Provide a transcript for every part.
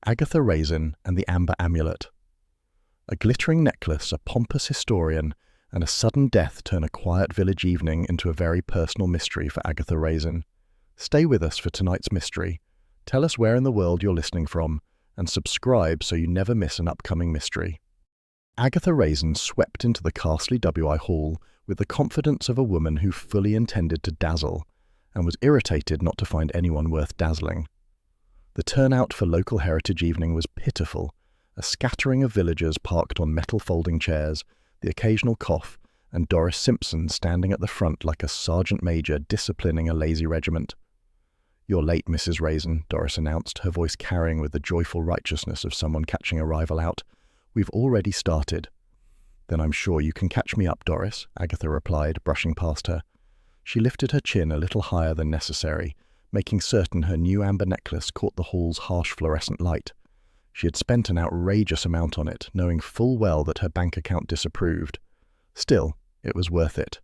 Agatha Raisin and the Amber Amulet. A glittering necklace, a pompous historian, and a sudden death turn a quiet village evening into a very personal mystery for Agatha Raisin. Stay with us for tonight's mystery. Tell us where in the world you're listening from, and subscribe so you never miss an upcoming mystery. Agatha Raisin swept into the Castle WI Hall with the confidence of a woman who fully intended to dazzle, and was irritated not to find anyone worth dazzling. The turnout for local heritage evening was pitiful, a scattering of villagers parked on metal folding chairs, the occasional cough, and Doris Simpson standing at the front like a sergeant major disciplining a lazy regiment. "You're late, Mrs. Raisin," Doris announced, her voice carrying with the joyful righteousness of someone catching a rival out. "We've already started." "Then I'm sure you can catch me up, Doris," Agatha replied, brushing past her. She lifted her chin a little higher than necessary, making certain her new amber necklace caught the hall's harsh fluorescent light. She had spent an outrageous amount on it, knowing full well that her bank account disapproved. Still, it was worth it.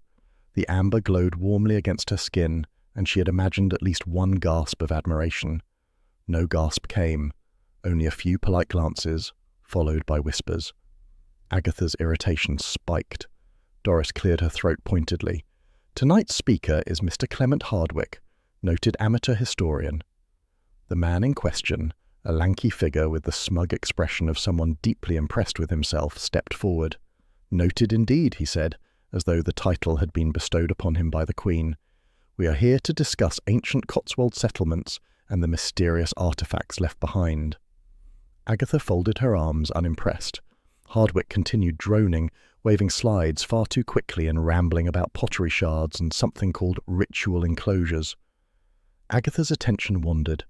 The amber glowed warmly against her skin, and she had imagined at least one gasp of admiration. No gasp came, only a few polite glances, followed by whispers. Agatha's irritation spiked. Doris cleared her throat pointedly. "Tonight's speaker is Mr. Clement Hardwick, noted amateur historian." The man in question, a lanky figure with the smug expression of someone deeply impressed with himself, stepped forward. "Noted indeed," he said, as though the title had been bestowed upon him by the Queen. "We are here to discuss ancient Cotswold settlements and the mysterious artifacts left behind." Agatha folded her arms, unimpressed. Hardwick continued droning, waving slides far too quickly and rambling about pottery shards and something called ritual enclosures. Agatha's attention wandered.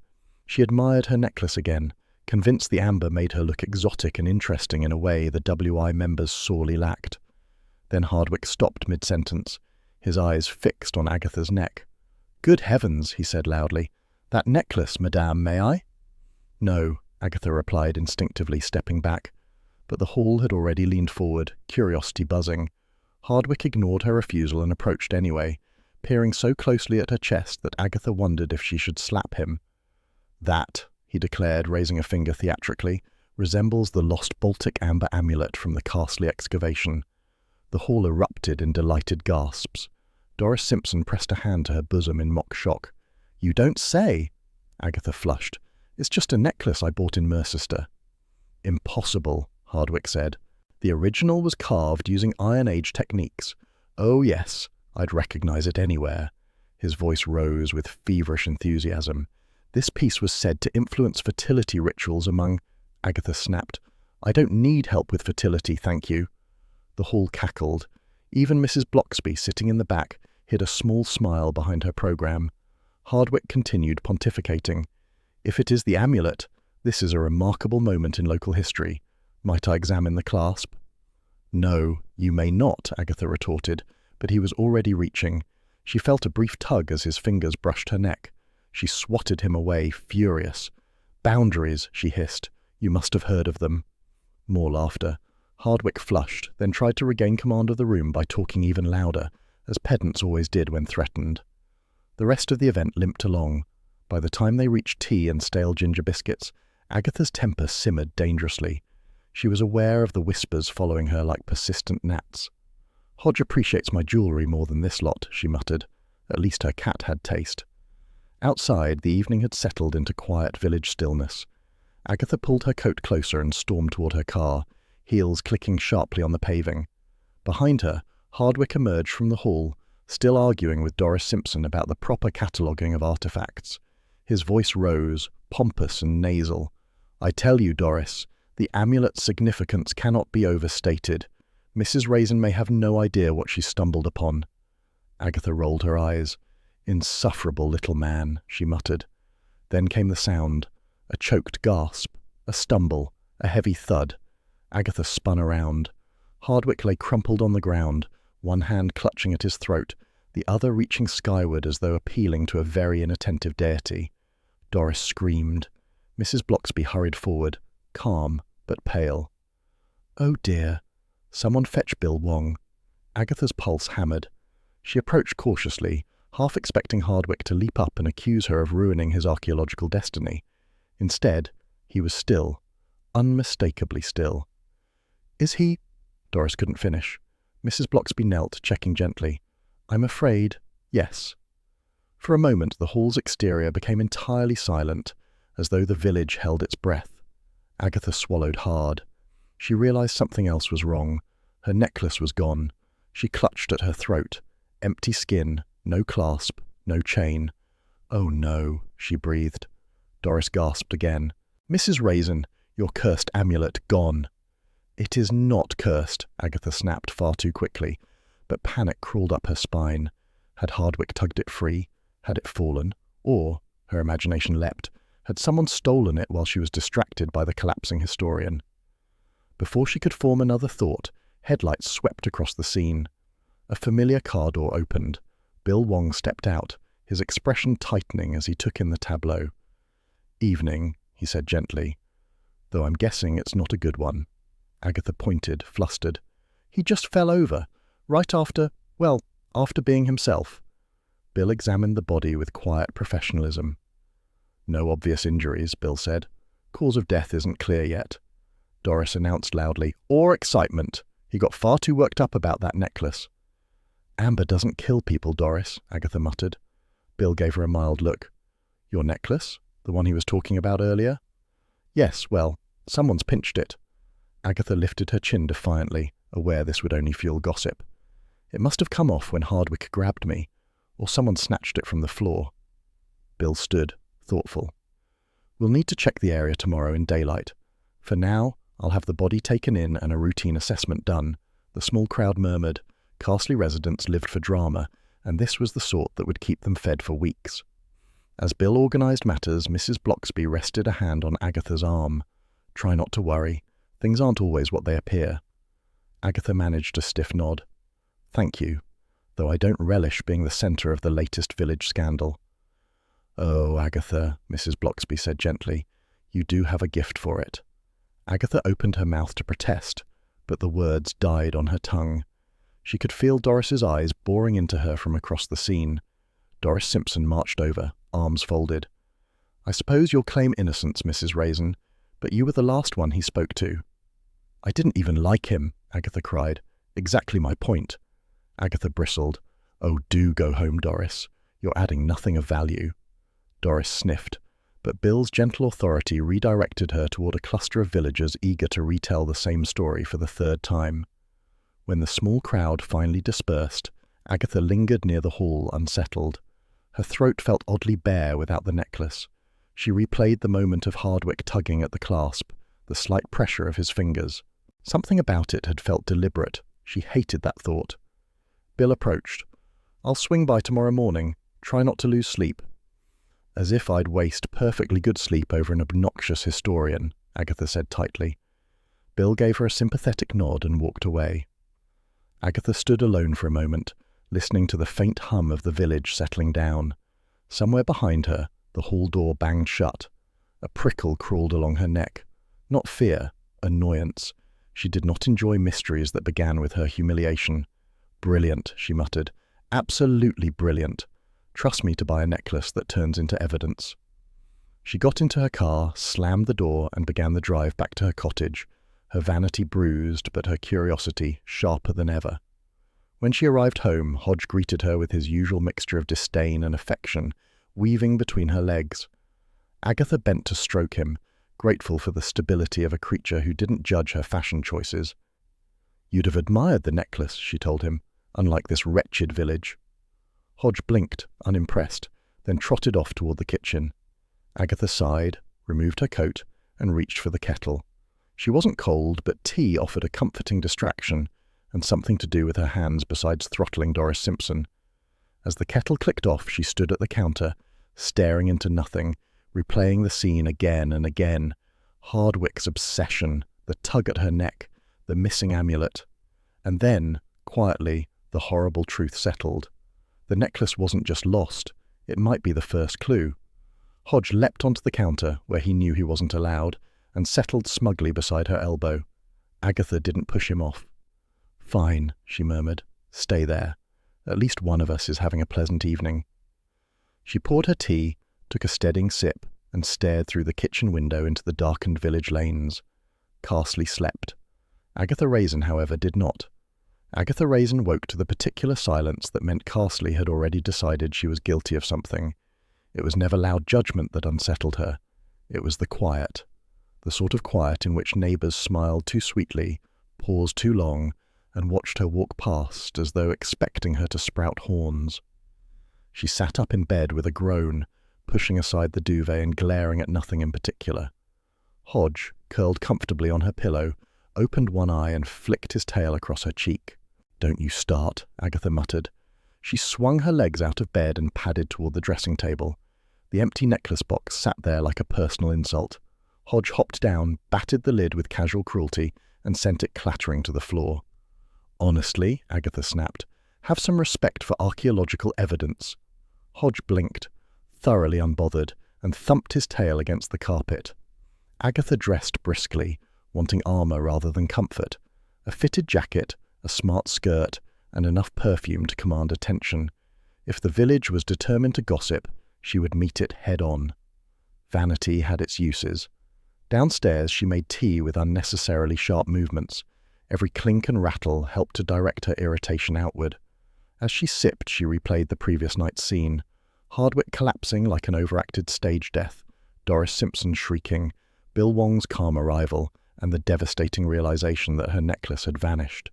She admired her necklace again, convinced the amber made her look exotic and interesting in a way the WI members sorely lacked. Then Hardwick stopped mid-sentence, his eyes fixed on Agatha's neck. "Good heavens," he said loudly. "That necklace, madame, may I?" "No," Agatha replied instinctively, stepping back. But the hall had already leaned forward, curiosity buzzing. Hardwick ignored her refusal and approached anyway, peering so closely at her chest that Agatha wondered if she should slap him. "That," he declared, raising a finger theatrically, "resembles the lost Baltic amber amulet from the Castle excavation." The hall erupted in delighted gasps. Doris Simpson pressed a hand to her bosom in mock shock. "You don't say!" Agatha flushed. "It's just a necklace I bought in Mercester." "Impossible," Hardwick said. "The original was carved using Iron Age techniques. Oh yes, I'd recognize it anywhere." His voice rose with feverish enthusiasm. "This piece was said to influence fertility rituals among—" Agatha snapped. "I don't need help with fertility, thank you." The hall cackled. Even Mrs. Bloxby, sitting in the back, hid a small smile behind her programme. Hardwick continued pontificating. "If it is the amulet, this is a remarkable moment in local history. Might I examine the clasp?" "No, you may not," Agatha retorted, but he was already reaching. She felt a brief tug as his fingers brushed her neck. She swatted him away, furious. "Boundaries," she hissed. "You must have heard of them." More laughter. Hardwick flushed, then tried to regain command of the room by talking even louder, as pedants always did when threatened. The rest of the event limped along. By the time they reached tea and stale ginger biscuits, Agatha's temper simmered dangerously. She was aware of the whispers following her like persistent gnats. "Hodge appreciates my jewellery more than this lot," she muttered. At least her cat had taste. Outside, the evening had settled into quiet village stillness. Agatha pulled her coat closer and stormed toward her car, heels clicking sharply on the paving. Behind her, Hardwick emerged from the hall, still arguing with Doris Simpson about the proper cataloguing of artifacts. His voice rose, pompous and nasal. "I tell you, Doris, the amulet's significance cannot be overstated. Mrs. Raisin may have no idea what she stumbled upon." Agatha rolled her eyes. "Insufferable little man," she muttered. Then came the sound, a choked gasp, a stumble, a heavy thud. Agatha spun around. Hardwick lay crumpled on the ground, one hand clutching at his throat, the other reaching skyward as though appealing to a very inattentive deity. Doris screamed. Mrs. Bloxby hurried forward, calm but pale. "Oh dear. Someone fetch Bill Wong." Agatha's pulse hammered. She approached cautiously, half expecting Hardwick to leap up and accuse her of ruining his archaeological destiny. Instead, He was still, unmistakably still. "Is he—" Doris couldn't finish. Mrs. Blocksby knelt, checking gently. "I'm afraid, yes." For a moment the hall's exterior became entirely silent, as though the village held its breath. Agatha swallowed hard. She realized something else was wrong. Her necklace was gone. She clutched at her throat. Empty skin, no clasp, no chain. "Oh no," she breathed. Doris gasped again. "Mrs. Raisin, your cursed amulet gone." "It is not cursed," Agatha snapped far too quickly, but panic crawled up her spine. Had Hardwicke tugged it free? Had it fallen? Or, her imagination leapt, had someone stolen it while she was distracted by the collapsing historian? Before she could form another thought, headlights swept across the scene. A familiar car door opened. Bill Wong stepped out, his expression tightening as he took in the tableau. "Evening," he said gently, "though I'm guessing it's not a good one." Agatha pointed, flustered. "He just fell over, right after being himself." Bill examined the body with quiet professionalism. "No obvious injuries," Bill said. "Cause of death isn't clear yet." Doris announced loudly, "Or excitement. He got far too worked up about that necklace." "Amber doesn't kill people, Doris," Agatha muttered. Bill gave her a mild look. "Your necklace? The one he was talking about earlier?" "Yes, well, someone's pinched it." Agatha lifted her chin defiantly, aware this would only fuel gossip. "It must have come off when Hardwicke grabbed me, or someone snatched it from the floor." Bill stood, thoughtful. "We'll need to check the area tomorrow in daylight. For now, I'll have the body taken in and a routine assessment done." The small crowd murmured. Castley residents lived for drama, and this was the sort that would keep them fed for weeks. As Bill organised matters, Mrs. Blocksby rested a hand on Agatha's arm. "Try not to worry. Things aren't always what they appear." Agatha managed a stiff nod. "Thank you, though I don't relish being the centre of the latest village scandal." "Oh, Agatha," Mrs. Blocksby said gently, "you do have a gift for it." Agatha opened her mouth to protest, but the words died on her tongue. She could feel Doris's eyes boring into her from across the scene. Doris Simpson marched over, arms folded. "I suppose you'll claim innocence, Mrs. Raisin, but you were the last one he spoke to." "I didn't even like him," Agatha cried. "Exactly my point." Agatha bristled. "Oh, do go home, Doris. You're adding nothing of value." Doris sniffed, but Bill's gentle authority redirected her toward a cluster of villagers eager to retell the same story for the third time. When the small crowd finally dispersed, Agatha lingered near the hall, unsettled. Her throat felt oddly bare without the necklace. She replayed the moment of Hardwicke tugging at the clasp, the slight pressure of his fingers. Something about it had felt deliberate. She hated that thought. Bill approached. "I'll swing by tomorrow morning. Try not to lose sleep." "As if I'd waste perfectly good sleep over an obnoxious historian," Agatha said tightly. Bill gave her a sympathetic nod and walked away. Agatha stood alone for a moment, listening to the faint hum of the village settling down. Somewhere behind her, the hall door banged shut. A prickle crawled along her neck. Not fear, annoyance. She did not enjoy mysteries that began with her humiliation. "Brilliant," she muttered. "Absolutely brilliant. Trust me to buy a necklace that turns into evidence." She got into her car, slammed the door, and began the drive back to her cottage, her vanity bruised, but her curiosity sharper than ever. When she arrived home, Hodge greeted her with his usual mixture of disdain and affection, weaving between her legs. Agatha bent to stroke him, grateful for the stability of a creature who didn't judge her fashion choices. "You'd have admired the necklace," she told him, "unlike this wretched village." Hodge blinked, unimpressed, then trotted off toward the kitchen. Agatha sighed, removed her coat, and reached for the kettle. She wasn't cold, but tea offered a comforting distraction, and something to do with her hands besides throttling Doris Simpson. As the kettle clicked off, she stood at the counter, staring into nothing, replaying the scene again and again. Hardwicke's obsession, the tug at her neck, the missing amulet. And then, quietly, the horrible truth settled. The necklace wasn't just lost, it might be the first clue. Hodge leapt onto the counter, where he knew he wasn't allowed, and settled smugly beside her elbow. Agatha didn't push him off. "Fine," she murmured. "Stay there. At least one of us is having a pleasant evening." She poured her tea, took a steadying sip, and stared through the kitchen window into the darkened village lanes. Carsley slept. Agatha Raisin, however, did not. Agatha Raisin woke to the particular silence that meant Carsley had already decided she was guilty of something. It was never loud judgment that unsettled her. It was the quiet. The sort of quiet in which neighbours smiled too sweetly, paused too long, and watched her walk past as though expecting her to sprout horns. She sat up in bed with a groan, pushing aside the duvet and glaring at nothing in particular. Hodge, curled comfortably on her pillow, opened one eye and flicked his tail across her cheek. "Don't you start," Agatha muttered. She swung her legs out of bed and padded toward the dressing table. The empty necklace box sat there like a personal insult. Hodge hopped down, batted the lid with casual cruelty, and sent it clattering to the floor. "Honestly," Agatha snapped, "have some respect for archaeological evidence." Hodge blinked, thoroughly unbothered, and thumped his tail against the carpet. Agatha dressed briskly, wanting armour rather than comfort. A fitted jacket, a smart skirt, and enough perfume to command attention. If the village was determined to gossip, she would meet it head-on. Vanity had its uses. Downstairs she made tea with unnecessarily sharp movements. Every clink and rattle helped to direct her irritation outward. As she sipped, she replayed the previous night's scene. Hardwick collapsing like an overacted stage death, Doris Simpson shrieking, Bill Wong's calm arrival, and the devastating realization that her necklace had vanished.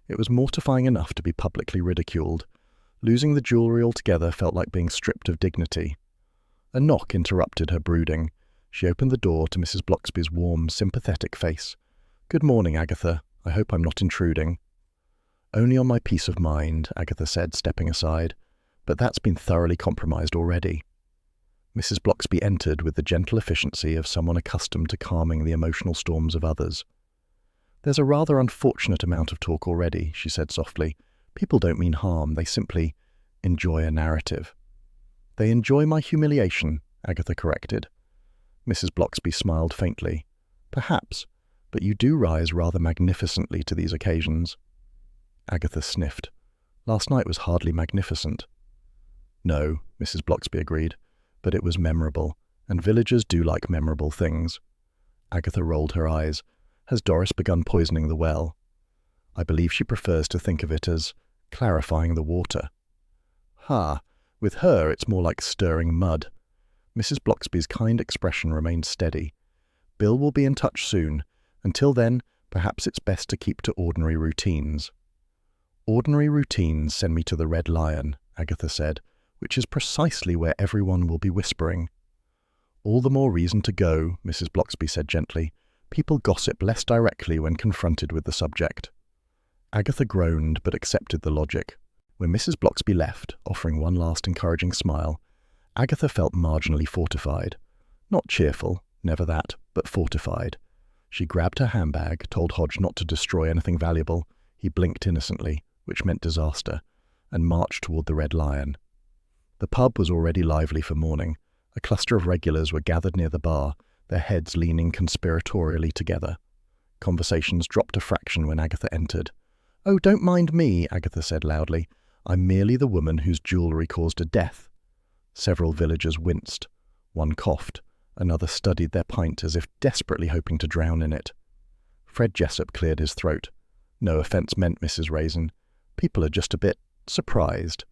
It was mortifying enough to be publicly ridiculed. Losing the jewellery altogether felt like being stripped of dignity. A knock interrupted her brooding. She opened the door to Mrs. Bloxby's warm, sympathetic face. "Good morning, Agatha. I hope I'm not intruding." "Only on my peace of mind," Agatha said, stepping aside. "But that's been thoroughly compromised already." Mrs. Bloxby entered with the gentle efficiency of someone accustomed to calming the emotional storms of others. "There's a rather unfortunate amount of talk already," she said softly. "People don't mean harm, they simply enjoy a narrative." "They enjoy my humiliation," Agatha corrected. Mrs. Bloxby smiled faintly. "Perhaps, but you do rise rather magnificently to these occasions." Agatha sniffed. "Last night was hardly magnificent." "No," Mrs. Bloxby agreed, "but it was memorable, and villagers do like memorable things." Agatha rolled her eyes. "Has Doris begun poisoning the well?" "I believe she prefers to think of it as clarifying the water." "Ha! With her it's more like stirring mud." Mrs. Bloxby's kind expression remained steady. "Bill will be in touch soon. Until then, perhaps it's best to keep to ordinary routines." "Ordinary routines send me to the Red Lion," Agatha said, "which is precisely where everyone will be whispering." "All the more reason to go," Mrs. Bloxby said gently. "People gossip less directly when confronted with the subject." Agatha groaned but accepted the logic. When Mrs. Bloxby left, offering one last encouraging smile, Agatha felt marginally fortified. Not cheerful, never that, but fortified. She grabbed her handbag, told Hodge not to destroy anything valuable. He blinked innocently, which meant disaster, and marched toward the Red Lion. The pub was already lively for morning. A cluster of regulars were gathered near the bar, their heads leaning conspiratorially together. Conversations dropped a fraction when Agatha entered. "Oh, don't mind me," Agatha said loudly. "I'm merely the woman whose jewellery caused a death." Several villagers winced. One coughed. Another studied their pint as if desperately hoping to drown in it. Fred Jessup cleared his throat. "No offence meant, Mrs. Raisin. People are just a bit surprised."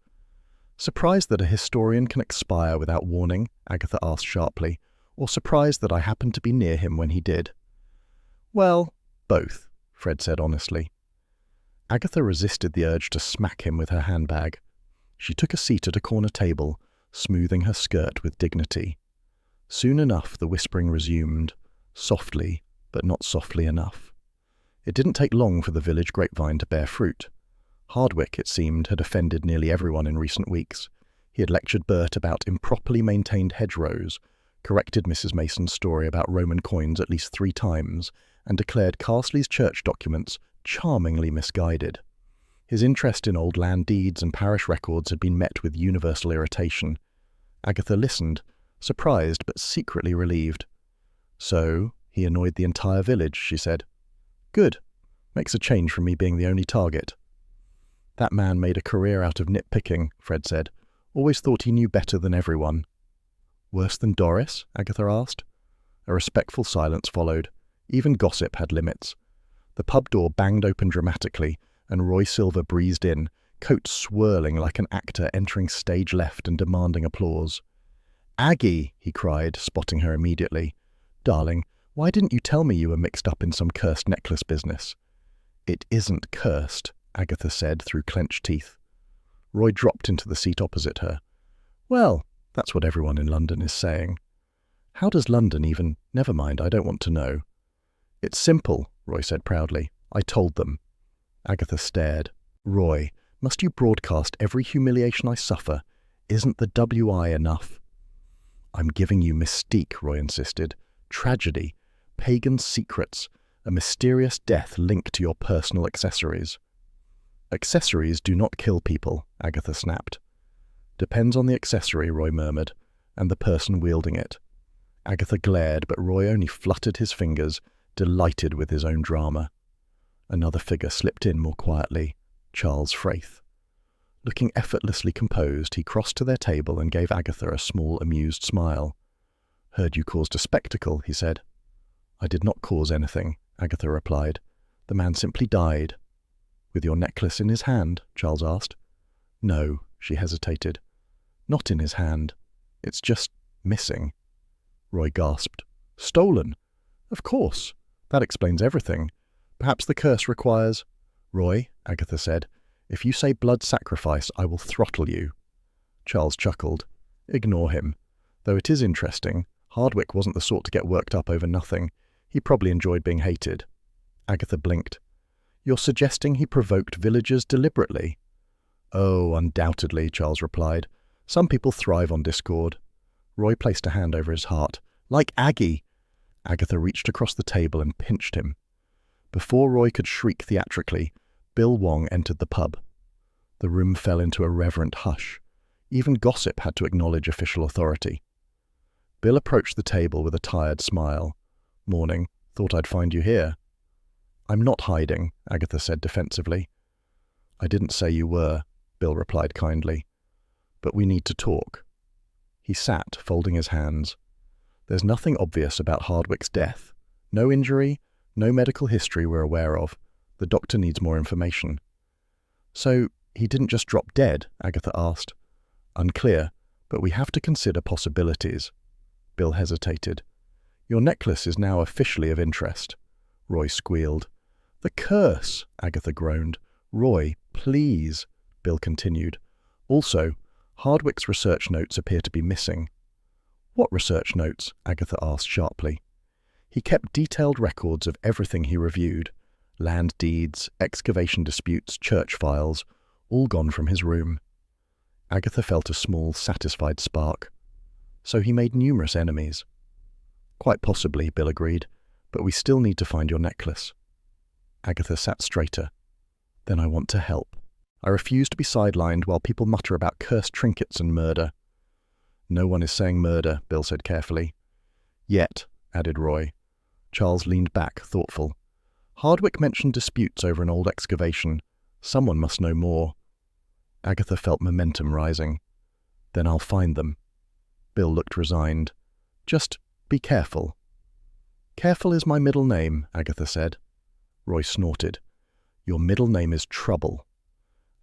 "Surprised that a historian can expire without warning?" Agatha asked sharply. "Or surprised that I happened to be near him when he did?" "Well, both," Fred said honestly. Agatha resisted the urge to smack him with her handbag. She took a seat at a corner table, smoothing her skirt with dignity. Soon enough the whispering resumed, softly, but not softly enough. It didn't take long for the village grapevine to bear fruit. Hardwick, it seemed, had offended nearly everyone in recent weeks. He had lectured Bert about improperly maintained hedgerows, corrected Mrs. Mason's story about Roman coins at least 3 times, and declared Carsley's church documents charmingly misguided. His interest in old land deeds and parish records had been met with universal irritation. Agatha listened, surprised but secretly relieved. "So, he annoyed the entire village," she said. "Good. Makes a change from me being the only target." "That man made a career out of nitpicking," Fred said. "Always thought he knew better than everyone." Worse than Doris? Agatha asked. A respectful silence followed. Even gossip had limits. The pub door banged open dramatically, and Roy Silver breezed in, coat swirling like an actor entering stage left and demanding applause. "Aggie!" he cried, spotting her immediately. "Darling, why didn't you tell me you were mixed up in some cursed necklace business?" "It isn't cursed," Agatha said through clenched teeth. Roy dropped into the seat opposite her. "Well, that's what everyone in London is saying." "How does London even— Never mind, I don't want to know." "It's simple," Roy said proudly. "I told them." Agatha stared. "Roy, must you broadcast every humiliation I suffer? Isn't the WI enough?" "I'm giving you mystique," Roy insisted. "Tragedy, pagan secrets, a mysterious death linked to your personal accessories." "Accessories do not kill people," Agatha snapped. "Depends on the accessory," Roy murmured, "and the person wielding it." Agatha glared, but Roy only fluttered his fingers, delighted with his own drama. Another figure slipped in more quietly, Charles Fraith. Looking effortlessly composed, he crossed to their table and gave Agatha a small, amused smile. "Heard you caused a spectacle," he said. "I did not cause anything," Agatha replied. "The man simply died." "With your necklace in his hand?" Charles asked. "No," she hesitated. "Not in his hand. It's just missing." Roy gasped. "Stolen? Of course. That explains everything. Perhaps the curse requires—" "Roy," Agatha said, "if you say blood sacrifice, I will throttle you." Charles chuckled. "Ignore him. Though it is interesting, Hardwick wasn't the sort to get worked up over nothing. He probably enjoyed being hated." Agatha blinked. "You're suggesting he provoked villagers deliberately?" "Oh, undoubtedly," Charles replied. "Some people thrive on discord." Roy placed a hand over his heart. "Like Aggie!" Agatha reached across the table and pinched him. Before Roy could shriek theatrically, Bill Wong entered the pub. The room fell into a reverent hush. Even gossip had to acknowledge official authority. Bill approached the table with a tired smile. "Morning. Thought I'd find you here." "I'm not hiding," Agatha said defensively. "I didn't say you were," Bill replied kindly. "But we need to talk." He sat, folding his hands. "There's nothing obvious about Hardwick's death. No injury, no medical history we're aware of. The doctor needs more information." "So, he didn't just drop dead?" Agatha asked. "Unclear, but we have to consider possibilities." Bill hesitated. "Your necklace is now officially of interest." Roy squealed. "The curse!" Agatha groaned. "Roy, please," Bill continued. "Also, Hardwick's research notes appear to be missing." "What research notes?" Agatha asked sharply. "He kept detailed records of everything he reviewed. Land deeds, excavation disputes, church files, all gone from his room." Agatha felt a small, satisfied spark. "So he made numerous enemies." "Quite possibly," Bill agreed, "but we still need to find your necklace." Agatha sat straighter. "Then I want to help. I refuse to be sidelined while people mutter about cursed trinkets and murder." "No one is saying murder," Bill said carefully. "Yet," added Roy. Charles leaned back, thoughtful. "Hardwick mentioned disputes over an old excavation. Someone must know more." Agatha felt momentum rising. "Then I'll find them." Bill looked resigned. "Just be careful." "Careful is my middle name," Agatha said. Roy snorted. "Your middle name is Trouble."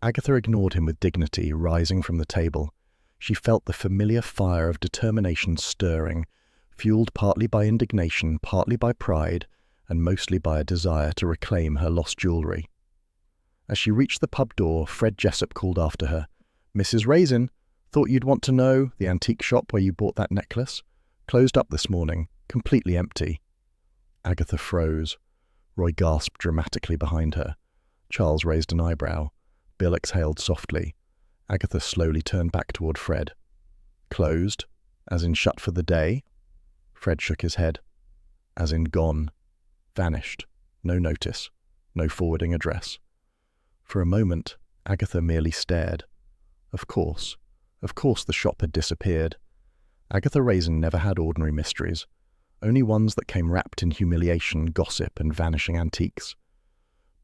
Agatha ignored him with dignity, rising from the table. She felt the familiar fire of determination stirring, fueled partly by indignation, partly by pride, and mostly by a desire to reclaim her lost jewellery. As she reached the pub door, Fred Jessup called after her. "Mrs. Raisin, thought you'd want to know, the antique shop where you bought that necklace. Closed up this morning, completely empty." Agatha froze. Roy gasped dramatically behind her. Charles raised an eyebrow. Bill exhaled softly. Agatha slowly turned back toward Fred. "Closed? As in shut for the day?" Fred shook his head. "As in gone. Vanished. No notice. No forwarding address." For a moment, Agatha merely stared. Of course the shop had disappeared. Agatha Raisin never had ordinary mysteries, only ones that came wrapped in humiliation, gossip, and vanishing antiques.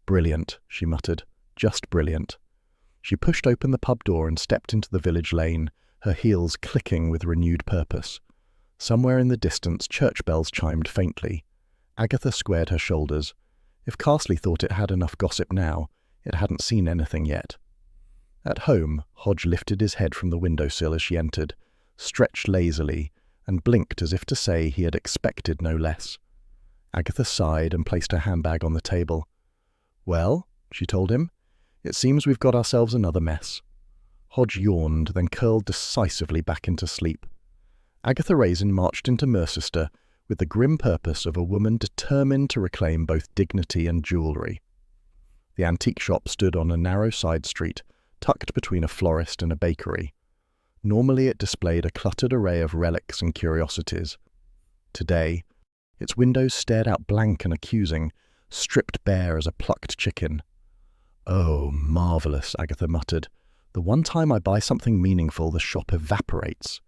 "Brilliant," she muttered. "Just brilliant." She pushed open the pub door and stepped into the village lane, her heels clicking with renewed purpose. Somewhere in the distance, church bells chimed faintly. Agatha squared her shoulders. If Carsley thought it had enough gossip now, it hadn't seen anything yet. At home, Hodge lifted his head from the windowsill as she entered, stretched lazily, and blinked as if to say he had expected no less. Agatha sighed and placed her handbag on the table. "Well," she told him, "it seems we've got ourselves another mess." Hodge yawned, then curled decisively back into sleep. Agatha Raisin marched into Mercester with the grim purpose of a woman determined to reclaim both dignity and jewellery. The antique shop stood on a narrow side street, tucked between a florist and a bakery. Normally it displayed a cluttered array of relics and curiosities. Today, its windows stared out blank and accusing, stripped bare as a plucked chicken. "Oh, marvellous," Agatha muttered. "The one time I buy something meaningful, the shop evaporates."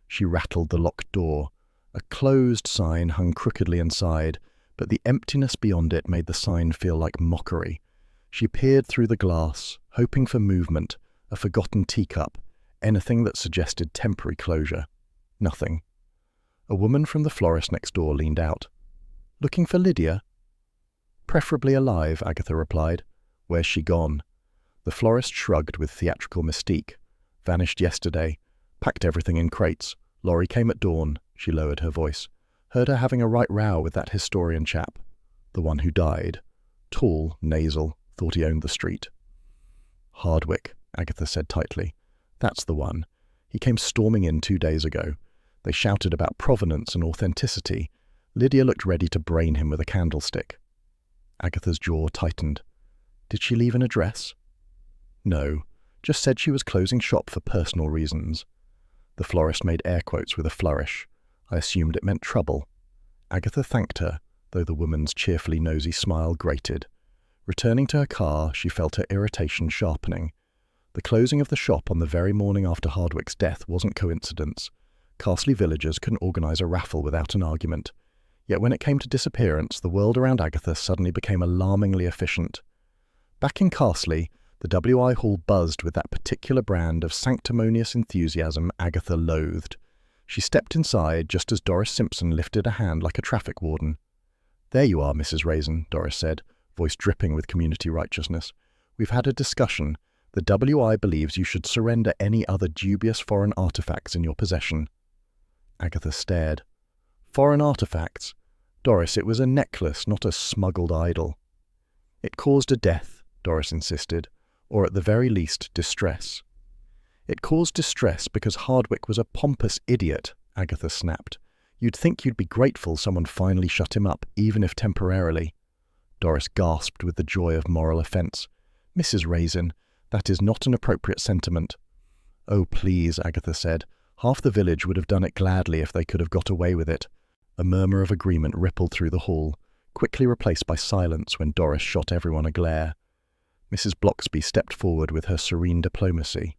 She rattled the locked door. A closed sign hung crookedly inside, but the emptiness beyond it made the sign feel like mockery. She peered through the glass, hoping for movement, a forgotten teacup, anything that suggested temporary closure. Nothing. A woman from the florist next door leaned out. "Looking for Lydia?" "Preferably alive," Agatha replied. "Where's she gone?" The florist shrugged with theatrical mystique. "Vanished yesterday. Packed everything in crates. Lorry came at dawn." She lowered her voice. "Heard her having a right row with that historian chap. The one who died. Tall, nasal, thought he owned the street." "Hardwick," Agatha said tightly. "That's the one. He came storming in 2 days ago. They shouted about provenance and authenticity. Lydia looked ready to brain him with a candlestick." Agatha's jaw tightened. "Did she leave an address?" "No. Just said she was closing shop for personal reasons." The florist made air quotes with a flourish. I assumed it meant trouble. Agatha thanked her, though the woman's cheerfully nosy smile grated. Returning to her car, she felt her irritation sharpening. The closing of the shop on the very morning after Hardwick's death wasn't coincidence. Carsley villagers couldn't organise a raffle without an argument. Yet when it came to disappearance, the world around Agatha suddenly became alarmingly efficient. Back in Carsley, the WI Hall buzzed with that particular brand of sanctimonious enthusiasm Agatha loathed. She stepped inside just as Doris Simpson lifted a hand like a traffic warden. "There you are, Mrs. Raisin," Doris said, voice dripping with community righteousness. "We've had a discussion. The WI believes you should surrender any other dubious foreign artifacts in your possession." Agatha stared. "Foreign artifacts? Doris, it was a necklace, not a smuggled idol." "It caused a death," Doris insisted, "or at the very least, distress." "It caused distress because Hardwick was a pompous idiot," Agatha snapped. "You'd think you'd be grateful someone finally shut him up, even if temporarily." Doris gasped with the joy of moral offence. "Mrs. Raisin, that is not an appropriate sentiment." "Oh, please," Agatha said. "Half the village would have done it gladly if they could have got away with it." A murmur of agreement rippled through the hall, quickly replaced by silence when Doris shot everyone a glare. Mrs. Bloxby stepped forward with her serene diplomacy.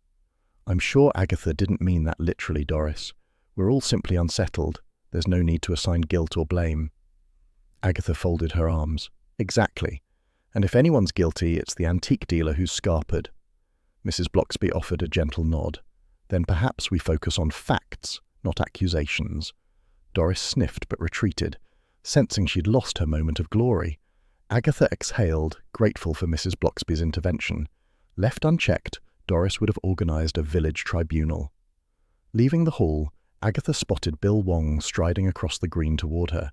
"I'm sure Agatha didn't mean that literally, Doris. We're all simply unsettled. There's no need to assign guilt or blame." Agatha folded her arms. "Exactly. And if anyone's guilty, it's the antique dealer who's scarpered." Mrs. Bloxby offered a gentle nod. "Then perhaps we focus on facts, not accusations." Doris sniffed but retreated, sensing she'd lost her moment of glory. Agatha exhaled, grateful for Mrs. Bloxby's intervention. Left unchecked, Doris would have organised a village tribunal. Leaving the hall, Agatha spotted Bill Wong striding across the green toward her.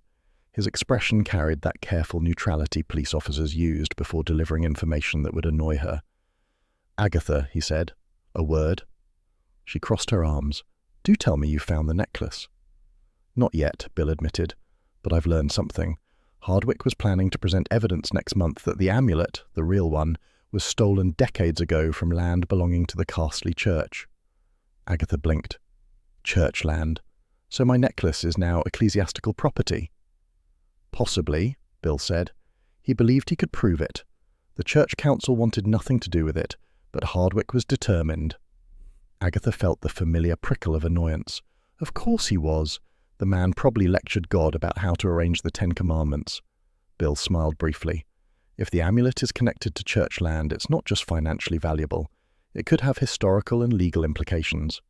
His expression carried that careful neutrality police officers used before delivering information that would annoy her. "Agatha," he said. "A word?" She crossed her arms. "Do tell me you found the necklace." "Not yet," Bill admitted, "but I've learned something. Hardwick was planning to present evidence next month that the amulet, the real one, was stolen decades ago from land belonging to the Carsley Church." Agatha blinked. "Church land? So my necklace is now ecclesiastical property?" "Possibly," Bill said. "He believed he could prove it. The church council wanted nothing to do with it, but Hardwick was determined." Agatha felt the familiar prickle of annoyance. Of course he was. The man probably lectured God about how to arrange the 10 Commandments. Bill smiled briefly. If the amulet is connected to church land, it's not just financially valuable. It could have historical and legal implications.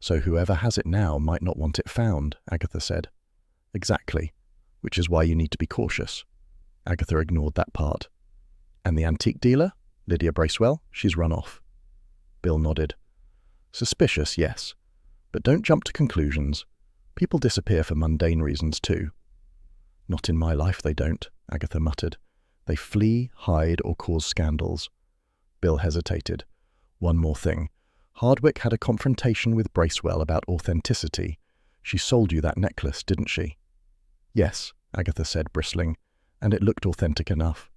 So whoever has it now might not want it found, Agatha said. Exactly, which is why you need to be cautious. Agatha ignored that part. And the antique dealer? Lydia Bracewell? She's run off. Bill nodded. Suspicious, yes. But don't jump to conclusions. People disappear for mundane reasons too. Not in my life they don't, Agatha muttered. They flee, hide, or cause scandals. Bill hesitated. One more thing. Hardwick had a confrontation with Bracewell about authenticity. She sold you that necklace, didn't she? Yes, Agatha said, bristling, and it looked authentic enough.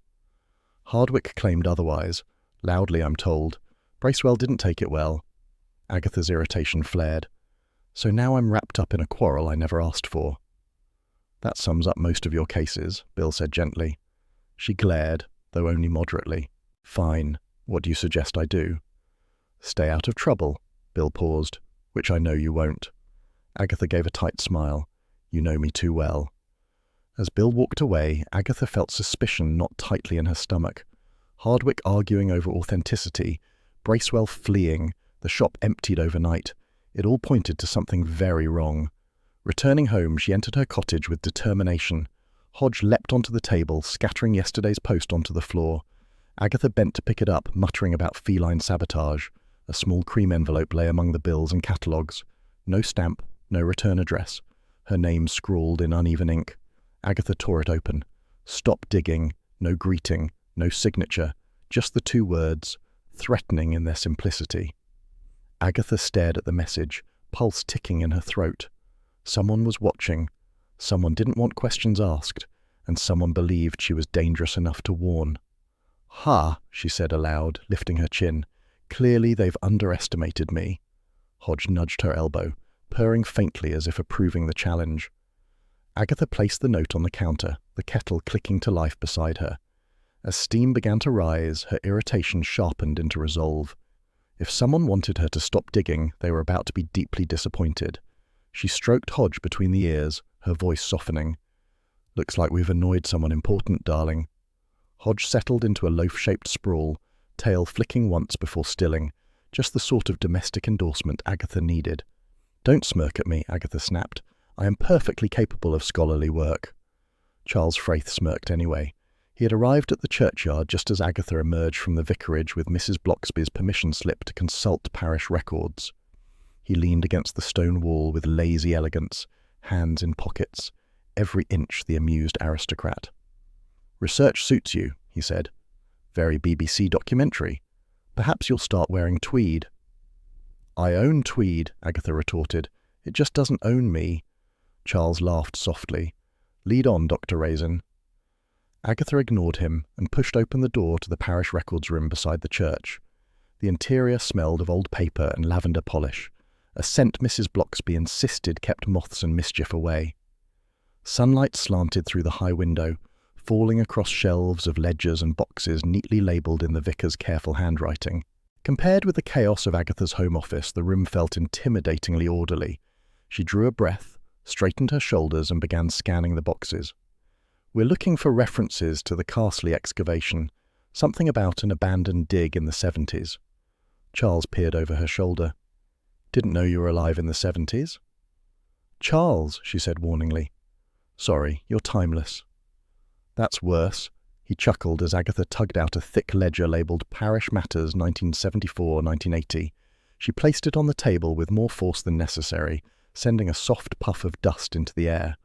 Hardwick claimed otherwise. Loudly, I'm told. Bracewell didn't take it well. Agatha's irritation flared. So now I'm wrapped up in a quarrel I never asked for. That sums up most of your cases, Bill said gently. She glared, though only moderately. Fine. What do you suggest I do? Stay out of trouble, Bill paused, which I know you won't. Agatha gave a tight smile. You know me too well. As Bill walked away, Agatha felt suspicion knot tightly in her stomach. Hardwick arguing over authenticity, Bracewell fleeing, the shop emptied overnight. It all pointed to something very wrong. Returning home, she entered her cottage with determination. Hodge leapt onto the table, scattering yesterday's post onto the floor. Agatha bent to pick it up, muttering about feline sabotage. A small cream envelope lay among the bills and catalogues. No stamp, no return address. Her name scrawled in uneven ink. Agatha tore it open. Stop digging. No greeting. No signature. Just the two words, threatening in their simplicity. Agatha stared at the message, pulse ticking in her throat. Someone was watching. Someone didn't want questions asked, and someone believed she was dangerous enough to warn. Ha, she said aloud, lifting her chin. Clearly they've underestimated me. Hodge nudged her elbow, purring faintly as if approving the challenge. Agatha placed the note on the counter, the kettle clicking to life beside her. As steam began to rise, her irritation sharpened into resolve. If someone wanted her to stop digging, they were about to be deeply disappointed. She stroked Hodge between the ears, her voice softening. Looks like we've annoyed someone important, darling. Hodge settled into a loaf-shaped sprawl, tail flicking once before stilling, just the sort of domestic endorsement Agatha needed. Don't smirk at me, Agatha snapped. I am perfectly capable of scholarly work. Charles Fraith smirked anyway. He had arrived at the churchyard just as Agatha emerged from the vicarage with Mrs. Bloxby's permission slip to consult parish records. He leaned against the stone wall with lazy elegance, hands in pockets, every inch the amused aristocrat. Research suits you, he said. Very BBC documentary. Perhaps you'll start wearing tweed. I own tweed, Agatha retorted. It just doesn't own me. Charles laughed softly. Lead on, Dr. Raisin. Agatha ignored him and pushed open the door to the parish records room beside the church. The interior smelled of old paper and lavender polish, a scent Mrs. Bloxby insisted kept moths and mischief away. Sunlight slanted through the high window, falling across shelves of ledgers and boxes neatly labelled in the vicar's careful handwriting. Compared with the chaos of Agatha's home office, the room felt intimidatingly orderly. She drew a breath, straightened her shoulders and began scanning the boxes. We're looking for references to the Carsley excavation, something about an abandoned dig in the 70s. Charles peered over her shoulder. Didn't know you were alive in the 70s? Charles, she said warningly. Sorry, you're timeless. That's worse. He chuckled as Agatha tugged out a thick ledger labelled Parish Matters 1974-1980. She placed it on the table with more force than necessary, sending a soft puff of dust into the air.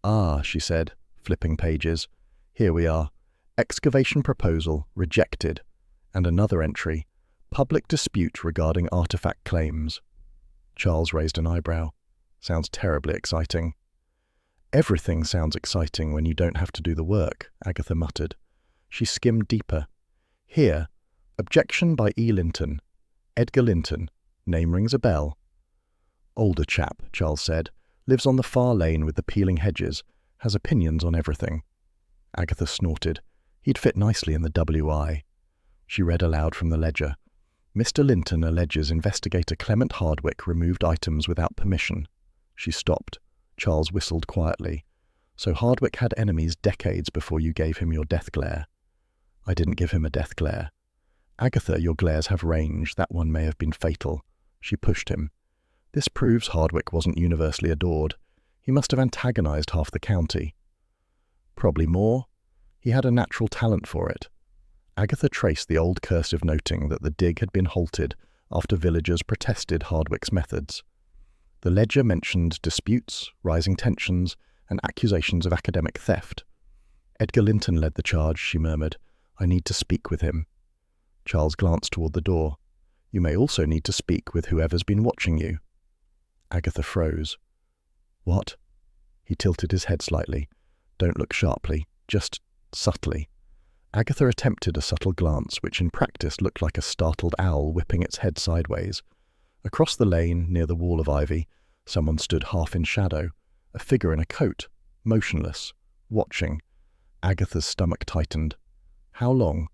Ah, she said, flipping pages. Here we are. Excavation proposal, rejected. And another entry. Public dispute regarding artifact claims. Charles raised an eyebrow. Sounds terribly exciting. Everything sounds exciting when you don't have to do the work, Agatha muttered. She skimmed deeper. Here, objection by E. Linton. Edgar Linton. Name rings a bell. Older chap, Charles said. Lives on the far lane with the peeling hedges. Has opinions on everything. Agatha snorted. He'd fit nicely in the WI. She read aloud from the ledger. Mr. Linton alleges investigator Clement Hardwick removed items without permission. She stopped. Charles whistled quietly. So Hardwick had enemies decades before you gave him your death glare. I didn't give him a death glare. Agatha, your glares have range. That one may have been fatal. She pushed him. This proves Hardwicke wasn't universally adored. He must have antagonized half the county. Probably more. He had a natural talent for it. Agatha traced the old cursive noting that the dig had been halted after villagers protested Hardwicke's methods. The ledger mentioned disputes, rising tensions, and accusations of academic theft. "Edgar Linton led the charge," she murmured. "I need to speak with him." Charles glanced toward the door. "You may also need to speak with whoever's been watching you." Agatha froze. "What?" He tilted his head slightly. "Don't look sharply, just subtly." Agatha attempted a subtle glance, which in practice looked like a startled owl whipping its head sideways. Across the lane, near the wall of ivy, someone stood half in shadow, a figure in a coat, motionless, watching. Agatha's stomach tightened. "How long?"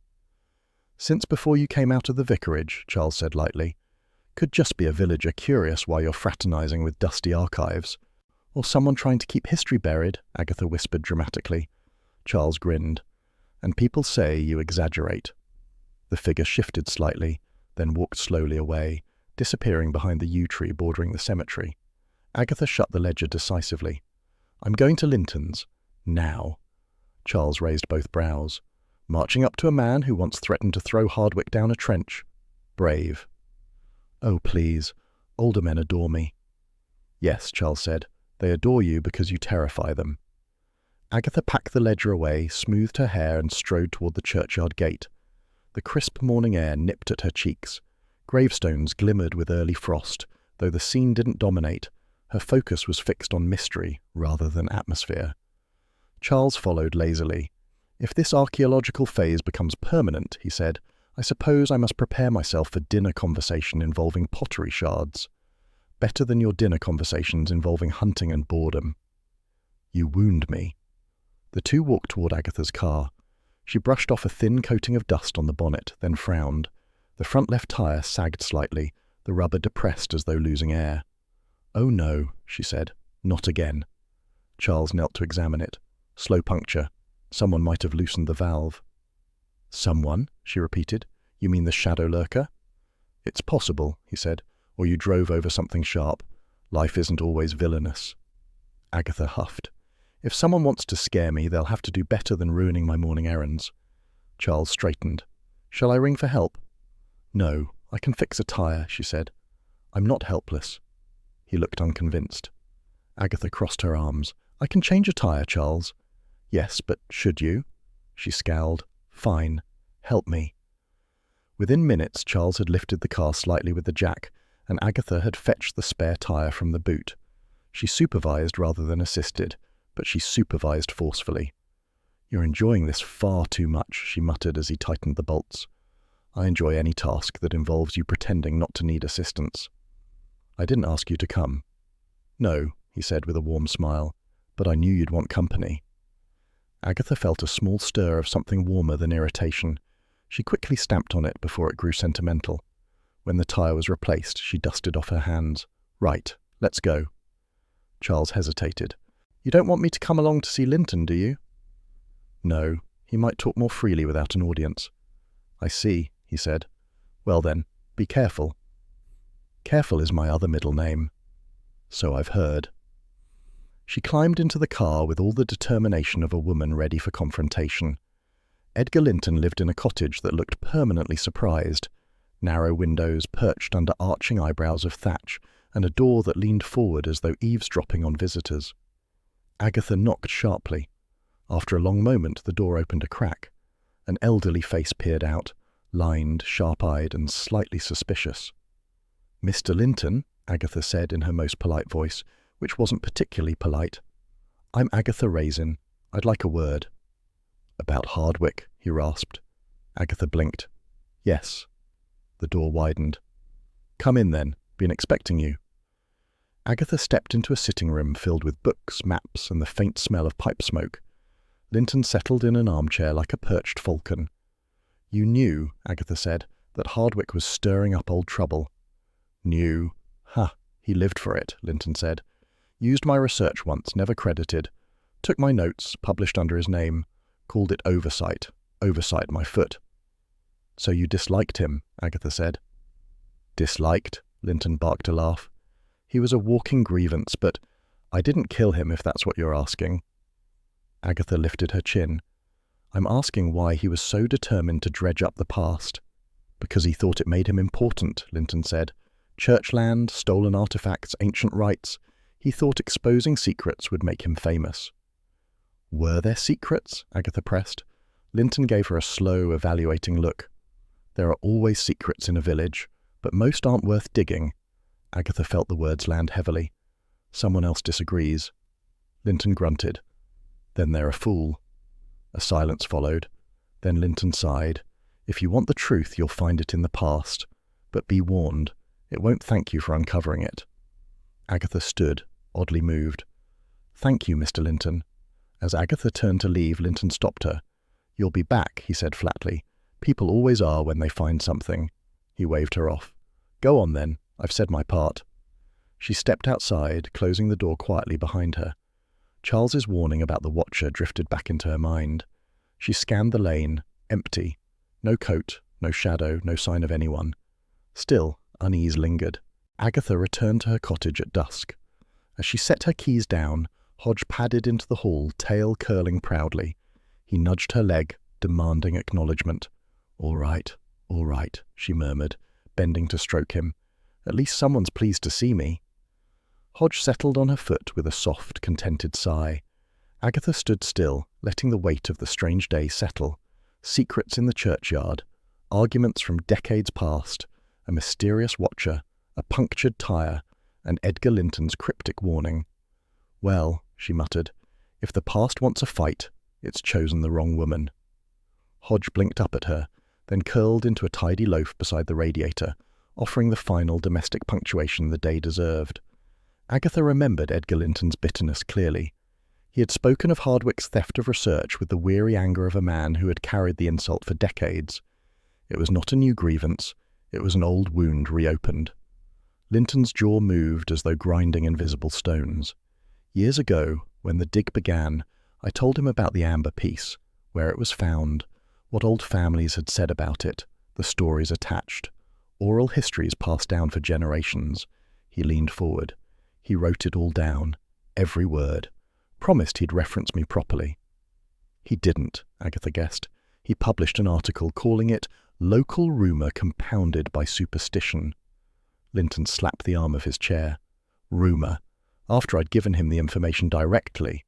"Since before you came out of the vicarage," Charles said lightly. "Could just be a villager curious why you're fraternizing with dusty archives. Or someone trying to keep history buried," Agatha whispered dramatically. Charles grinned. "And people say you exaggerate." The figure shifted slightly, then walked slowly away, disappearing behind the yew tree bordering the cemetery. Agatha shut the ledger decisively. "I'm going to Linton's. Now." Charles raised both brows. "Marching up to a man who once threatened to throw Hardwicke down a trench. Brave." "Oh, please. Older men adore me." "Yes," Charles said. "They adore you because you terrify them." Agatha packed the ledger away, smoothed her hair, and strode toward the churchyard gate. The crisp morning air nipped at her cheeks. Gravestones glimmered with early frost, though the scene didn't dominate. Her focus was fixed on mystery rather than atmosphere. Charles followed lazily. "If this archaeological phase becomes permanent," he said, "I suppose I must prepare myself for dinner conversation involving pottery shards. Better than your dinner conversations involving hunting and boredom." "You wound me." The two walked toward Agatha's car. She brushed off a thin coating of dust on the bonnet, then frowned. The front left tire sagged slightly, the rubber depressed as though losing air. "Oh no," she said. "Not again." Charles knelt to examine it. "Slow puncture. Someone might have loosened the valve." "Someone?" she repeated. "You mean the shadow lurker?" "It's possible," he said. "Or you drove over something sharp. Life isn't always villainous." Agatha huffed. "If someone wants to scare me, they'll have to do better than ruining my morning errands." Charles straightened. "Shall I ring for help?" "No, I can fix a tire," she said. "I'm not helpless." He looked unconvinced. Agatha crossed her arms. "I can change a tire, Charles." "Yes, but should you?" She scowled. "Fine. Help me." Within minutes, Charles had lifted the car slightly with the jack, and Agatha had fetched the spare tire from the boot. She supervised rather than assisted, but she supervised forcefully. "You're enjoying this far too much," she muttered as he tightened the bolts. "I enjoy any task that involves you pretending not to need assistance." "I didn't ask you to come." "No," he said with a warm smile, "but I knew you'd want company." Agatha felt a small stir of something warmer than irritation. She quickly stamped on it before it grew sentimental. When the tire was replaced, she dusted off her hands. "Right, let's go." Charles hesitated. "You don't want me to come along to see Linton, do you?" "No, he might talk more freely without an audience." "I see," he said. "Well then, be careful." "Careful is my other middle name." "So I've heard." She climbed into the car with all the determination of a woman ready for confrontation. Edgar Linton lived in a cottage that looked permanently surprised. Narrow windows perched under arching eyebrows of thatch, and a door that leaned forward as though eavesdropping on visitors. Agatha knocked sharply. After a long moment, the door opened a crack. An elderly face peered out, lined, sharp-eyed, and slightly suspicious. "Mr. Linton," Agatha said in her most polite voice, which wasn't particularly polite. "I'm Agatha Raisin. I'd like a word." "About Hardwicke," he rasped. Agatha blinked. "Yes." The door widened. "Come in, then. Been expecting you." Agatha stepped into a sitting room filled with books, maps, and the faint smell of pipe smoke. Linton settled in an armchair like a perched falcon. "You knew," Agatha said, "that Hardwicke was stirring up old trouble." "Knew? Ha, he lived for it," Linton said. "Used my research once, never credited. Took my notes, published under his name. Called it oversight. Oversight my foot." "So you disliked him," Agatha said. "Disliked?" Linton barked a laugh. He was a walking grievance, but I didn't kill him if that's what you're asking. Agatha lifted her chin. I'm asking why he was so determined to dredge up the past. Because he thought it made him important, Linton said. Churchland, stolen artifacts, ancient rites. He thought exposing secrets would make him famous. Were there secrets? Agatha pressed. Linton gave her a slow, evaluating look. There are always secrets in a village, but most aren't worth digging. Agatha felt the words land heavily. Someone else disagrees. Linton grunted. Then they're a fool. A silence followed. Then Linton sighed. If you want the truth, you'll find it in the past. But be warned, it won't thank you for uncovering it. Agatha stood, oddly moved. Thank you, Mr. Linton. As Agatha turned to leave, Linton stopped her. You'll be back, he said flatly. People always are when they find something. He waved her off. Go on then, I've said my part. She stepped outside, closing the door quietly behind her. Charles's warning about the watcher drifted back into her mind. She scanned the lane, empty. No coat, no shadow, no sign of anyone. Still, unease lingered. Agatha returned to her cottage at dusk. As she set her keys down, Hodge padded into the hall, tail curling proudly. He nudged her leg, demanding acknowledgement. All right, she murmured, bending to stroke him. At least someone's pleased to see me. Hodge settled on her foot with a soft, contented sigh. Agatha stood still, letting the weight of the strange day settle. Secrets in the churchyard, arguments from decades past, a mysterious watcher, a punctured tyre, and Edgar Linton's cryptic warning. Well, she muttered, if the past wants a fight, it's chosen the wrong woman. Hodge blinked up at her, then curled into a tidy loaf beside the radiator, offering the final domestic punctuation the day deserved. Agatha remembered Edgar Linton's bitterness clearly. He had spoken of Hardwicke's theft of research with the weary anger of a man who had carried the insult for decades. It was not a new grievance, it was an old wound reopened. Linton's jaw moved as though grinding invisible stones. Years ago, when the dig began, I told him about the amber piece, where it was found, what old families had said about it, the stories attached, oral histories passed down for generations. He leaned forward. He wrote it all down, every word. Promised he'd reference me properly. He didn't, Agatha guessed. He published an article calling it Local Rumour Compounded by Superstition. Linton slapped the arm of his chair. Rumour. After I'd given him the information directly.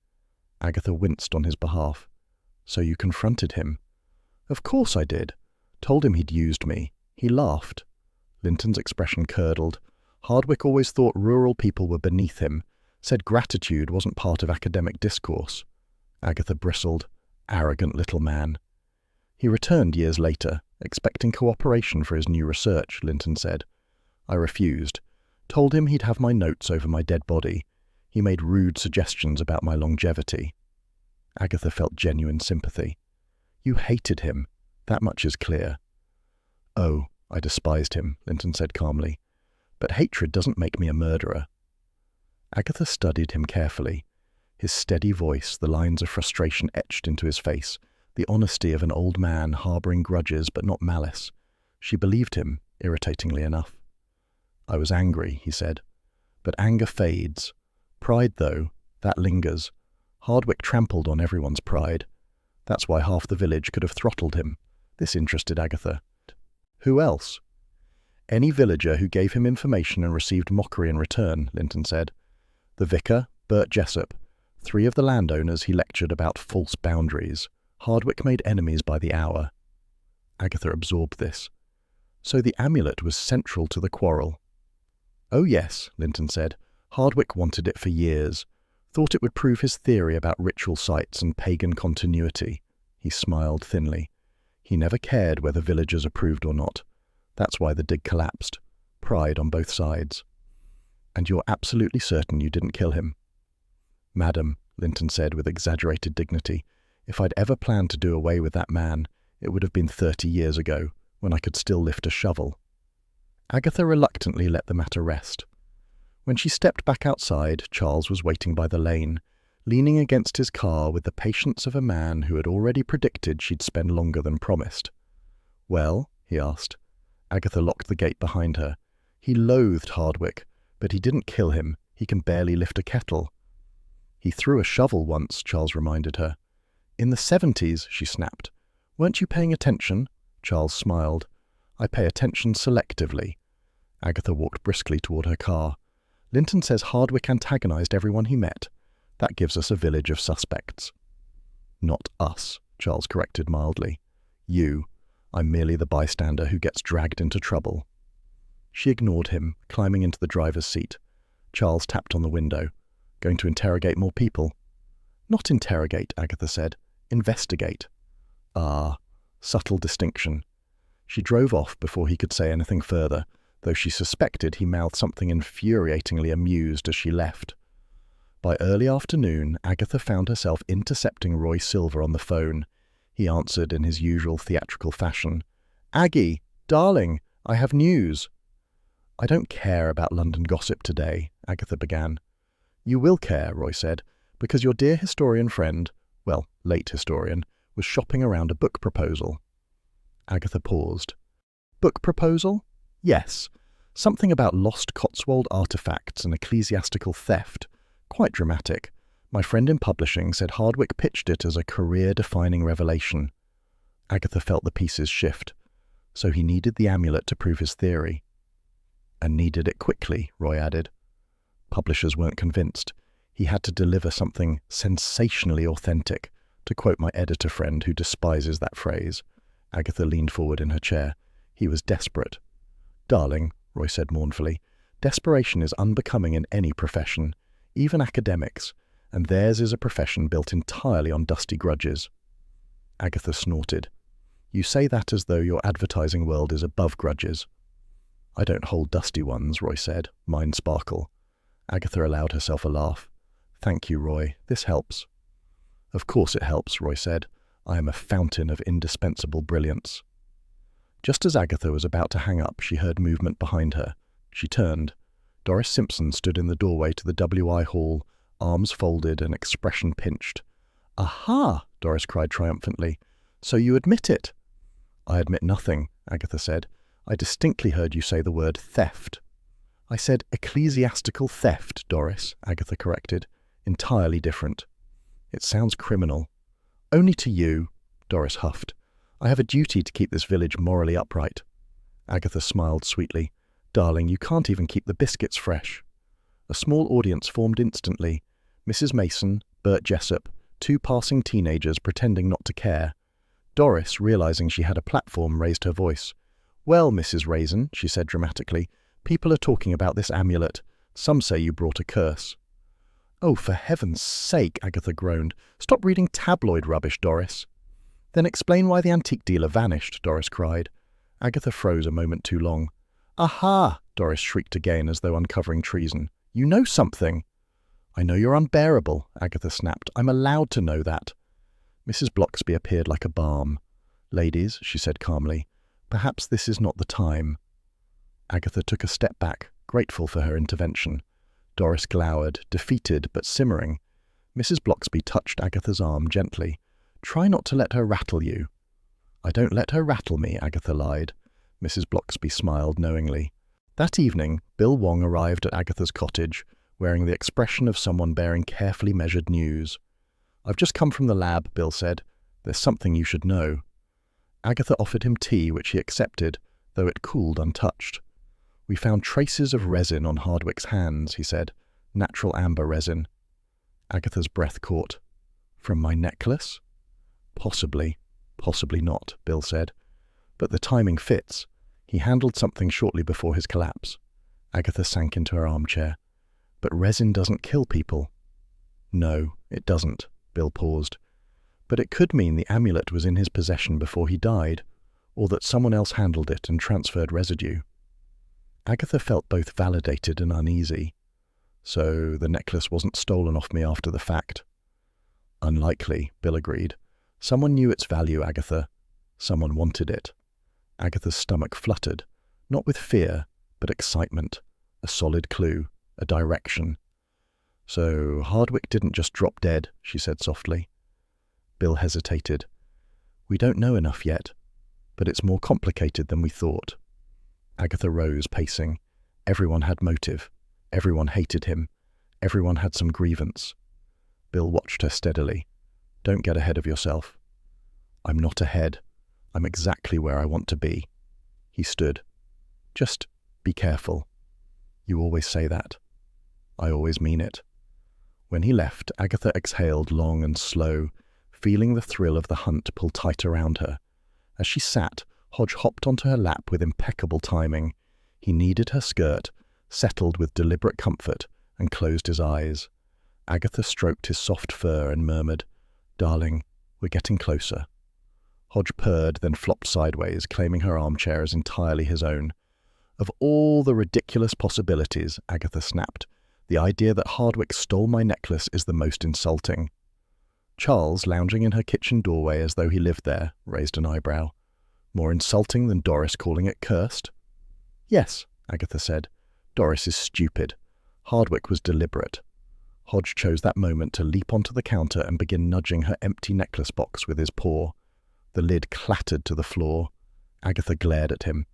Agatha winced on his behalf. So you confronted him? Of course I did. Told him he'd used me. He laughed. Linton's expression curdled. Hardwicke always thought rural people were beneath him, said gratitude wasn't part of academic discourse. Agatha bristled. Arrogant little man. He returned years later, expecting cooperation for his new research, Linton said. I refused. Told him he'd have my notes over my dead body. He made rude suggestions about my longevity. Agatha felt genuine sympathy. You hated him. That much is clear. Oh, I despised him, Linton said calmly. But hatred doesn't make me a murderer. Agatha studied him carefully. His steady voice, the lines of frustration etched into his face, the honesty of an old man harbouring grudges but not malice. She believed him, irritatingly enough. I was angry, he said. But anger fades. Pride, though, that lingers. Hardwicke trampled on everyone's pride. That's why half the village could have throttled him. This interested Agatha. Who else? Any villager who gave him information and received mockery in return, Linton said. The vicar, Bert Jessup. 3 of the landowners he lectured about false boundaries. Hardwicke made enemies by the hour. Agatha absorbed this. So the amulet was central to the quarrel. Oh yes, Linton said. Hardwicke wanted it for years. Thought it would prove his theory about ritual sites and pagan continuity. He smiled thinly. He never cared whether villagers approved or not. That's why the dig collapsed. Pride on both sides. And you're absolutely certain you didn't kill him? Madam, Linton said with exaggerated dignity, if I'd ever planned to do away with that man, it would have been 30 years ago, when I could still lift a shovel. Agatha reluctantly let the matter rest. When she stepped back outside, Charles was waiting by the lane, leaning against his car with the patience of a man who had already predicted she'd spend longer than promised. Well, he asked. Agatha locked the gate behind her. He loathed Hardwicke, But he didn't kill him. He can barely lift a kettle. He threw a shovel once, Charles reminded her. In the 70s, she snapped. Weren't you paying attention? Charles smiled. I pay attention selectively. Agatha walked briskly toward her car. Linton says Hardwick antagonized everyone he met. That gives us a village of suspects. Not us, Charles corrected mildly. You. I'm merely the bystander who gets dragged into trouble. She ignored him, climbing into the driver's seat. Charles tapped on the window. Going to interrogate more people? Not interrogate, Agatha said. Investigate. Ah, subtle distinction. She drove off before he could say anything further, though she suspected he mouthed something infuriatingly amused as she left. By early afternoon, Agatha found herself intercepting Roy Silver on the phone. He answered in his usual theatrical fashion. Aggie, darling, I have news. I don't care about London gossip today, Agatha began. You will care, Roy said, because your dear historian friend, well, late historian, was shopping around a book proposal. Agatha paused. Book proposal? Yes. Something about lost Cotswold artefacts and ecclesiastical theft. Quite dramatic. My friend in publishing said Hardwick pitched it as a career-defining revelation. Agatha felt the pieces shift. So he needed the amulet to prove his theory. And needed it quickly, Roy added. Publishers weren't convinced. He had to deliver something sensationally authentic, to quote my editor friend who despises that phrase. Agatha leaned forward in her chair. He was desperate. Darling, Roy said mournfully, desperation is unbecoming in any profession, even academics, and theirs is a profession built entirely on dusty grudges. Agatha snorted. You say that as though your advertising world is above grudges. I don't hold dusty ones, Roy said, mine sparkle. Agatha allowed herself a laugh. Thank you, Roy. This helps. Of course it helps, Roy said. I am a fountain of indispensable brilliance. Just as Agatha was about to hang up, she heard movement behind her. She turned. Doris Simpson stood in the doorway to the W.I. Hall, arms folded and expression pinched. Aha! Doris cried triumphantly. So you admit it? I admit nothing, Agatha said. I distinctly heard you say the word theft. I said ecclesiastical theft, Doris, Agatha corrected. Entirely different. It sounds criminal. Only to you, Doris huffed. I have a duty to keep this village morally upright. Agatha smiled sweetly. Darling, you can't even keep the biscuits fresh. A small audience formed instantly. Mrs. Mason, Bert Jessup, two passing teenagers pretending not to care. Doris, realizing she had a platform, raised her voice. Well, Mrs. Raisin, she said dramatically, people are talking about this amulet. Some say you brought a curse. Oh, for heaven's sake, Agatha groaned. Stop reading tabloid rubbish, Doris. Then explain why the antique dealer vanished, Doris cried. Agatha froze a moment too long. Aha! Doris shrieked again as though uncovering treason. You know something. I know you're unbearable, Agatha snapped. I'm allowed to know that. Mrs. Blocksby appeared like a balm. Ladies, she said calmly, perhaps this is not the time. Agatha took a step back, grateful for her intervention. Doris glowered, defeated but simmering. Mrs. Blocksby touched Agatha's arm gently. Try not to let her rattle you. I don't let her rattle me, Agatha lied. Mrs. Blocksby smiled knowingly. That evening, Bill Wong arrived at Agatha's cottage, wearing the expression of someone bearing carefully measured news. I've just come from the lab, Bill said. There's something you should know. Agatha offered him tea, which he accepted, though it cooled untouched. We found traces of resin on Hardwick's hands, he said. Natural amber resin. Agatha's breath caught. From my necklace? Possibly. Possibly not, Bill said. But the timing fits. He handled something shortly before his collapse. Agatha sank into her armchair. But resin doesn't kill people. No, it doesn't, Bill paused. But it could mean the amulet was in his possession before he died, or that someone else handled it and transferred residue. Agatha felt both validated and uneasy. So the necklace wasn't stolen off me after the fact. Unlikely, Bill agreed. Someone knew its value, Agatha. Someone wanted it. Agatha's stomach fluttered, not with fear, but excitement. A solid clue, a direction. So Hardwick didn't just drop dead, she said softly. Bill hesitated. We don't know enough yet, but it's more complicated than we thought. Agatha rose, pacing. Everyone had motive. Everyone hated him. Everyone had some grievance. Bill watched her steadily. Don't get ahead of yourself. I'm not ahead. I'm exactly where I want to be. He stood. Just be careful. You always say that. I always mean it. When he left, Agatha exhaled long and slow, feeling the thrill of the hunt pull tight around her. As she sat, Hodge hopped onto her lap with impeccable timing. He kneaded her skirt, settled with deliberate comfort, and closed his eyes. Agatha stroked his soft fur and murmured, Darling, we're getting closer. Hodge purred, then flopped sideways, claiming her armchair as entirely his own. Of all the ridiculous possibilities, Agatha snapped, the idea that Hardwick stole my necklace is the most insulting. Charles, lounging in her kitchen doorway as though he lived there, raised an eyebrow. More insulting than Doris calling it cursed? Yes, Agatha said. Doris is stupid. Hardwick was deliberate. Hodge chose that moment to leap onto the counter and begin nudging her empty necklace box with his paw. The lid clattered to the floor. Agatha glared at him.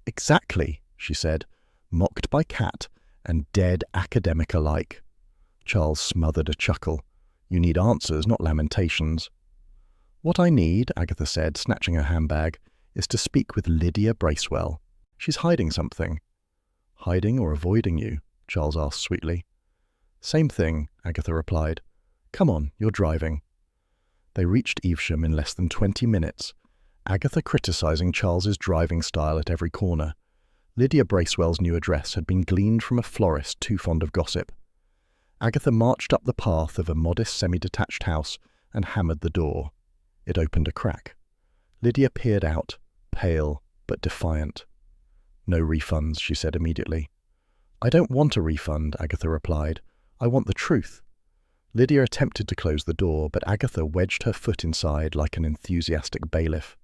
Exactly, she said, mocked by cat and dead academic alike. Charles smothered a chuckle. You need answers, not lamentations. What I need, Agatha said, snatching her handbag, is to speak with Lydia Bracewell. She's hiding something. Hiding or avoiding you? Charles asked sweetly. Same thing, Agatha replied. Come on, you're driving. They reached Evesham in less than 20 minutes, Agatha criticizing Charles's driving style at every corner. Lydia Bracewell's new address had been gleaned from a florist too fond of gossip. Agatha marched up the path of a modest semi-detached house and hammered the door. It opened a crack. Lydia peered out, pale but defiant. No refunds, she said immediately. I don't want a refund, Agatha replied. I want the truth. Lydia attempted to close the door, but Agatha wedged her foot inside like an enthusiastic bailiff.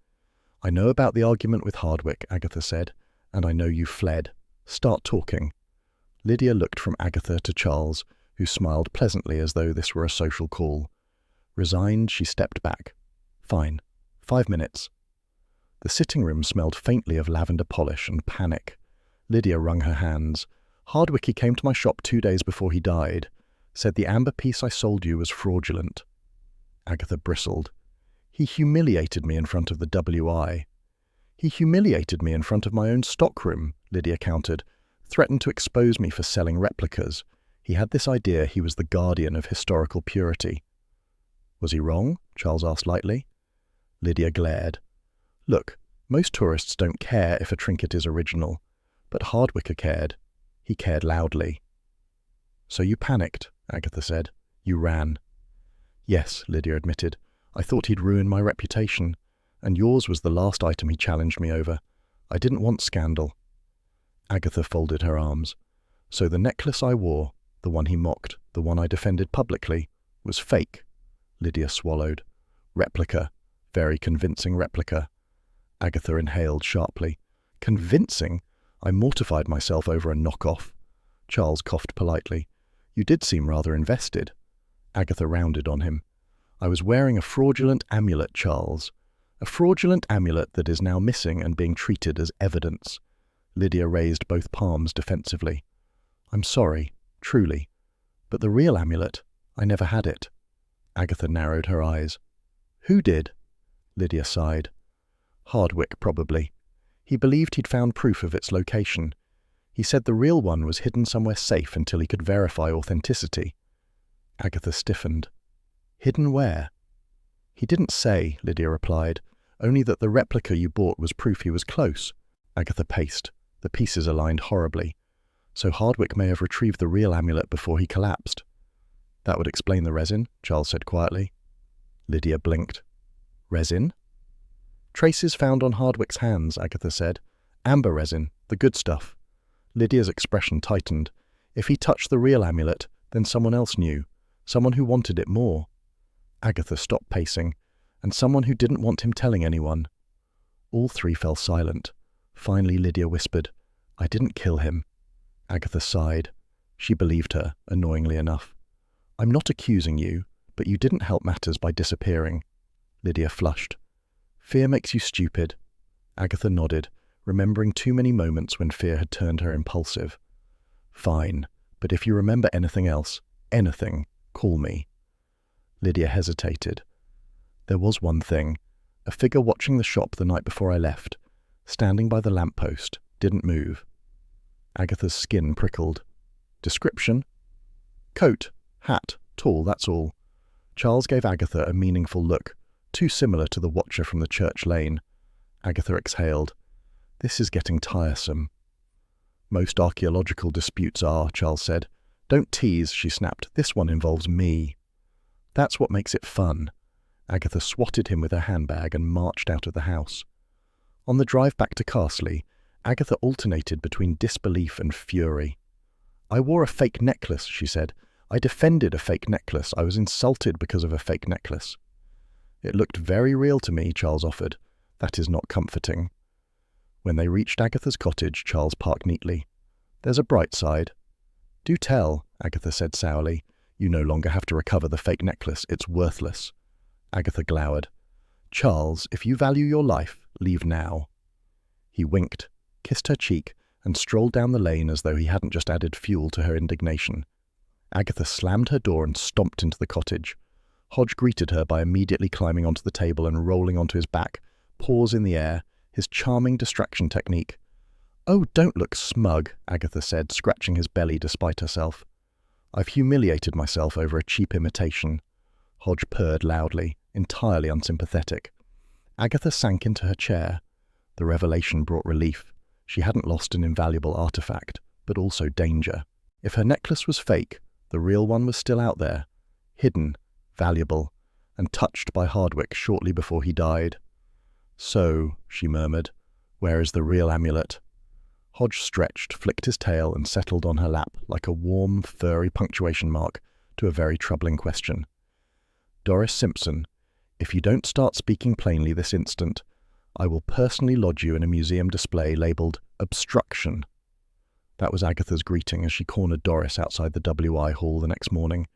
I know about the argument with Hardwick, Agatha said, and I know you fled. Start talking. Lydia looked from Agatha to Charles, who smiled pleasantly as though this were a social call. Resigned, she stepped back. Fine. 5 minutes. The sitting room smelled faintly of lavender polish and panic. Lydia wrung her hands. Hardwick came to my shop 2 days before he died. Said the amber piece I sold you was fraudulent. Agatha bristled. He humiliated me in front of the WI. He humiliated me in front of my own stockroom, Lydia countered, threatened to expose me for selling replicas. He had this idea he was the guardian of historical purity. Was he wrong? Charles asked lightly. Lydia glared. Look, most tourists don't care if a trinket is original, but Hardwick cared. He cared loudly. So you panicked, Agatha said. You ran. Yes, Lydia admitted. I thought he'd ruin my reputation, and yours was the last item he challenged me over. I didn't want scandal. Agatha folded her arms. So the necklace I wore, the one he mocked, the one I defended publicly, was fake. Lydia swallowed. Replica. Very convincing replica. Agatha inhaled sharply. Convincing? I mortified myself over a knockoff. Charles coughed politely. You did seem rather invested. Agatha rounded on him. I was wearing a fraudulent amulet, Charles. A fraudulent amulet that is now missing and being treated as evidence. Lydia raised both palms defensively. I'm sorry, truly. But the real amulet, I never had it. Agatha narrowed her eyes. Who did? Lydia sighed. Hardwick, probably. He believed he'd found proof of its location. He said the real one was hidden somewhere safe until he could verify authenticity. Agatha stiffened. Hidden where? He didn't say, Lydia replied, only that the replica you bought was proof he was close. Agatha paced. The pieces aligned horribly. So Hardwick may have retrieved the real amulet before he collapsed. That would explain the resin, Charles said quietly. Lydia blinked. Resin? Traces found on Hardwick's hands, Agatha said. Amber resin, the good stuff. Lydia's expression tightened. If he touched the real amulet, then someone else knew. Someone who wanted it more. Agatha stopped pacing, and someone who didn't want him telling anyone. All three fell silent. Finally Lydia whispered, I didn't kill him. Agatha sighed. She believed her, annoyingly enough. I'm not accusing you, but you didn't help matters by disappearing. Lydia flushed. Fear makes you stupid. Agatha nodded, remembering too many moments when fear had turned her impulsive. Fine, But if you remember anything else, anything, call me." Lydia hesitated. "There was one thing. A figure watching the shop the night before I left, standing by the lamppost, didn't move." Agatha's skin prickled. "Description?" "Coat, hat, tall, that's all." Charles gave Agatha a meaningful look, too similar to the watcher from the church lane. Agatha exhaled. "This is getting tiresome." "Most archaeological disputes are," Charles said. "Don't tease," she snapped. "This one involves me." "That's what makes it fun." Agatha swatted him with her handbag and marched out of the house. On the drive back to Carsley, Agatha alternated between disbelief and fury. "I wore a fake necklace," she said. "I defended a fake necklace. I was insulted because of a fake necklace." "It looked very real to me," Charles offered. "That is not comforting." When they reached Agatha's cottage, Charles parked neatly. "There's a bright side." "Do tell," Agatha said sourly. "You no longer have to recover the fake necklace. It's worthless." Agatha glowered. "Charles, if you value your life, leave now." He winked, kissed her cheek, and strolled down the lane as though he hadn't just added fuel to her indignation. Agatha slammed her door and stomped into the cottage. Hodge greeted her by immediately climbing onto the table and rolling onto his back, paws in the air, his charming distraction technique. "Oh, don't look smug," Agatha said, scratching his belly despite herself. "I've humiliated myself over a cheap imitation." Hodge purred loudly, entirely unsympathetic. Agatha sank into her chair. The revelation brought relief. She hadn't lost an invaluable artifact, but also danger. If her necklace was fake, the real one was still out there, hidden, valuable, and touched by Hardwicke shortly before he died. "So," she murmured, "where is the real amulet?" Hodge stretched, flicked his tail, and settled on her lap like a warm, furry punctuation mark to a very troubling question. "Doris Simpson, if you don't start speaking plainly this instant, I will personally lodge you in a museum display labelled Obstruction." That was Agatha's greeting as she cornered Doris outside the WI Hall the next morning.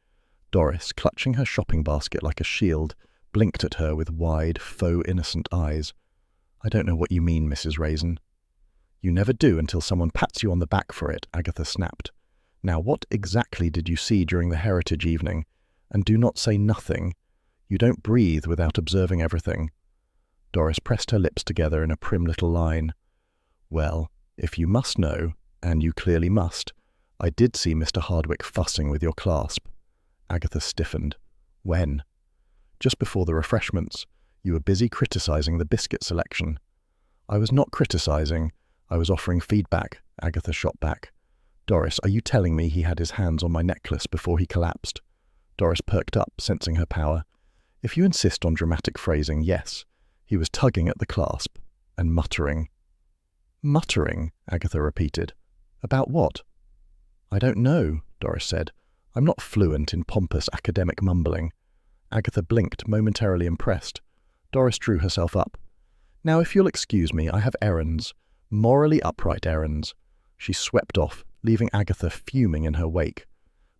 Doris, clutching her shopping basket like a shield, blinked at her with wide, faux innocent eyes. "I don't know what you mean, Mrs. Raisin." "You never do until someone pats you on the back for it," Agatha snapped. "Now what exactly did you see during the heritage evening? And do not say nothing. You don't breathe without observing everything." Doris pressed her lips together in a prim little line. "Well, if you must know, and you clearly must, I did see Mr. Hardwicke fussing with your clasp." Agatha stiffened. "When?" "Just before the refreshments. You were busy criticising the biscuit selection." "I was not criticising. I was offering feedback," Agatha shot back. "Doris, are you telling me he had his hands on my necklace before he collapsed?" Doris perked up, sensing her power. "If you insist on dramatic phrasing, yes. He was tugging at the clasp and muttering." "Muttering?" Agatha repeated. "About what?" "I don't know," Doris said. "I'm not fluent in pompous academic mumbling." Agatha blinked, momentarily impressed. Doris drew herself up. "Now, if you'll excuse me, I have errands. Morally upright errands." She swept off, leaving Agatha fuming in her wake.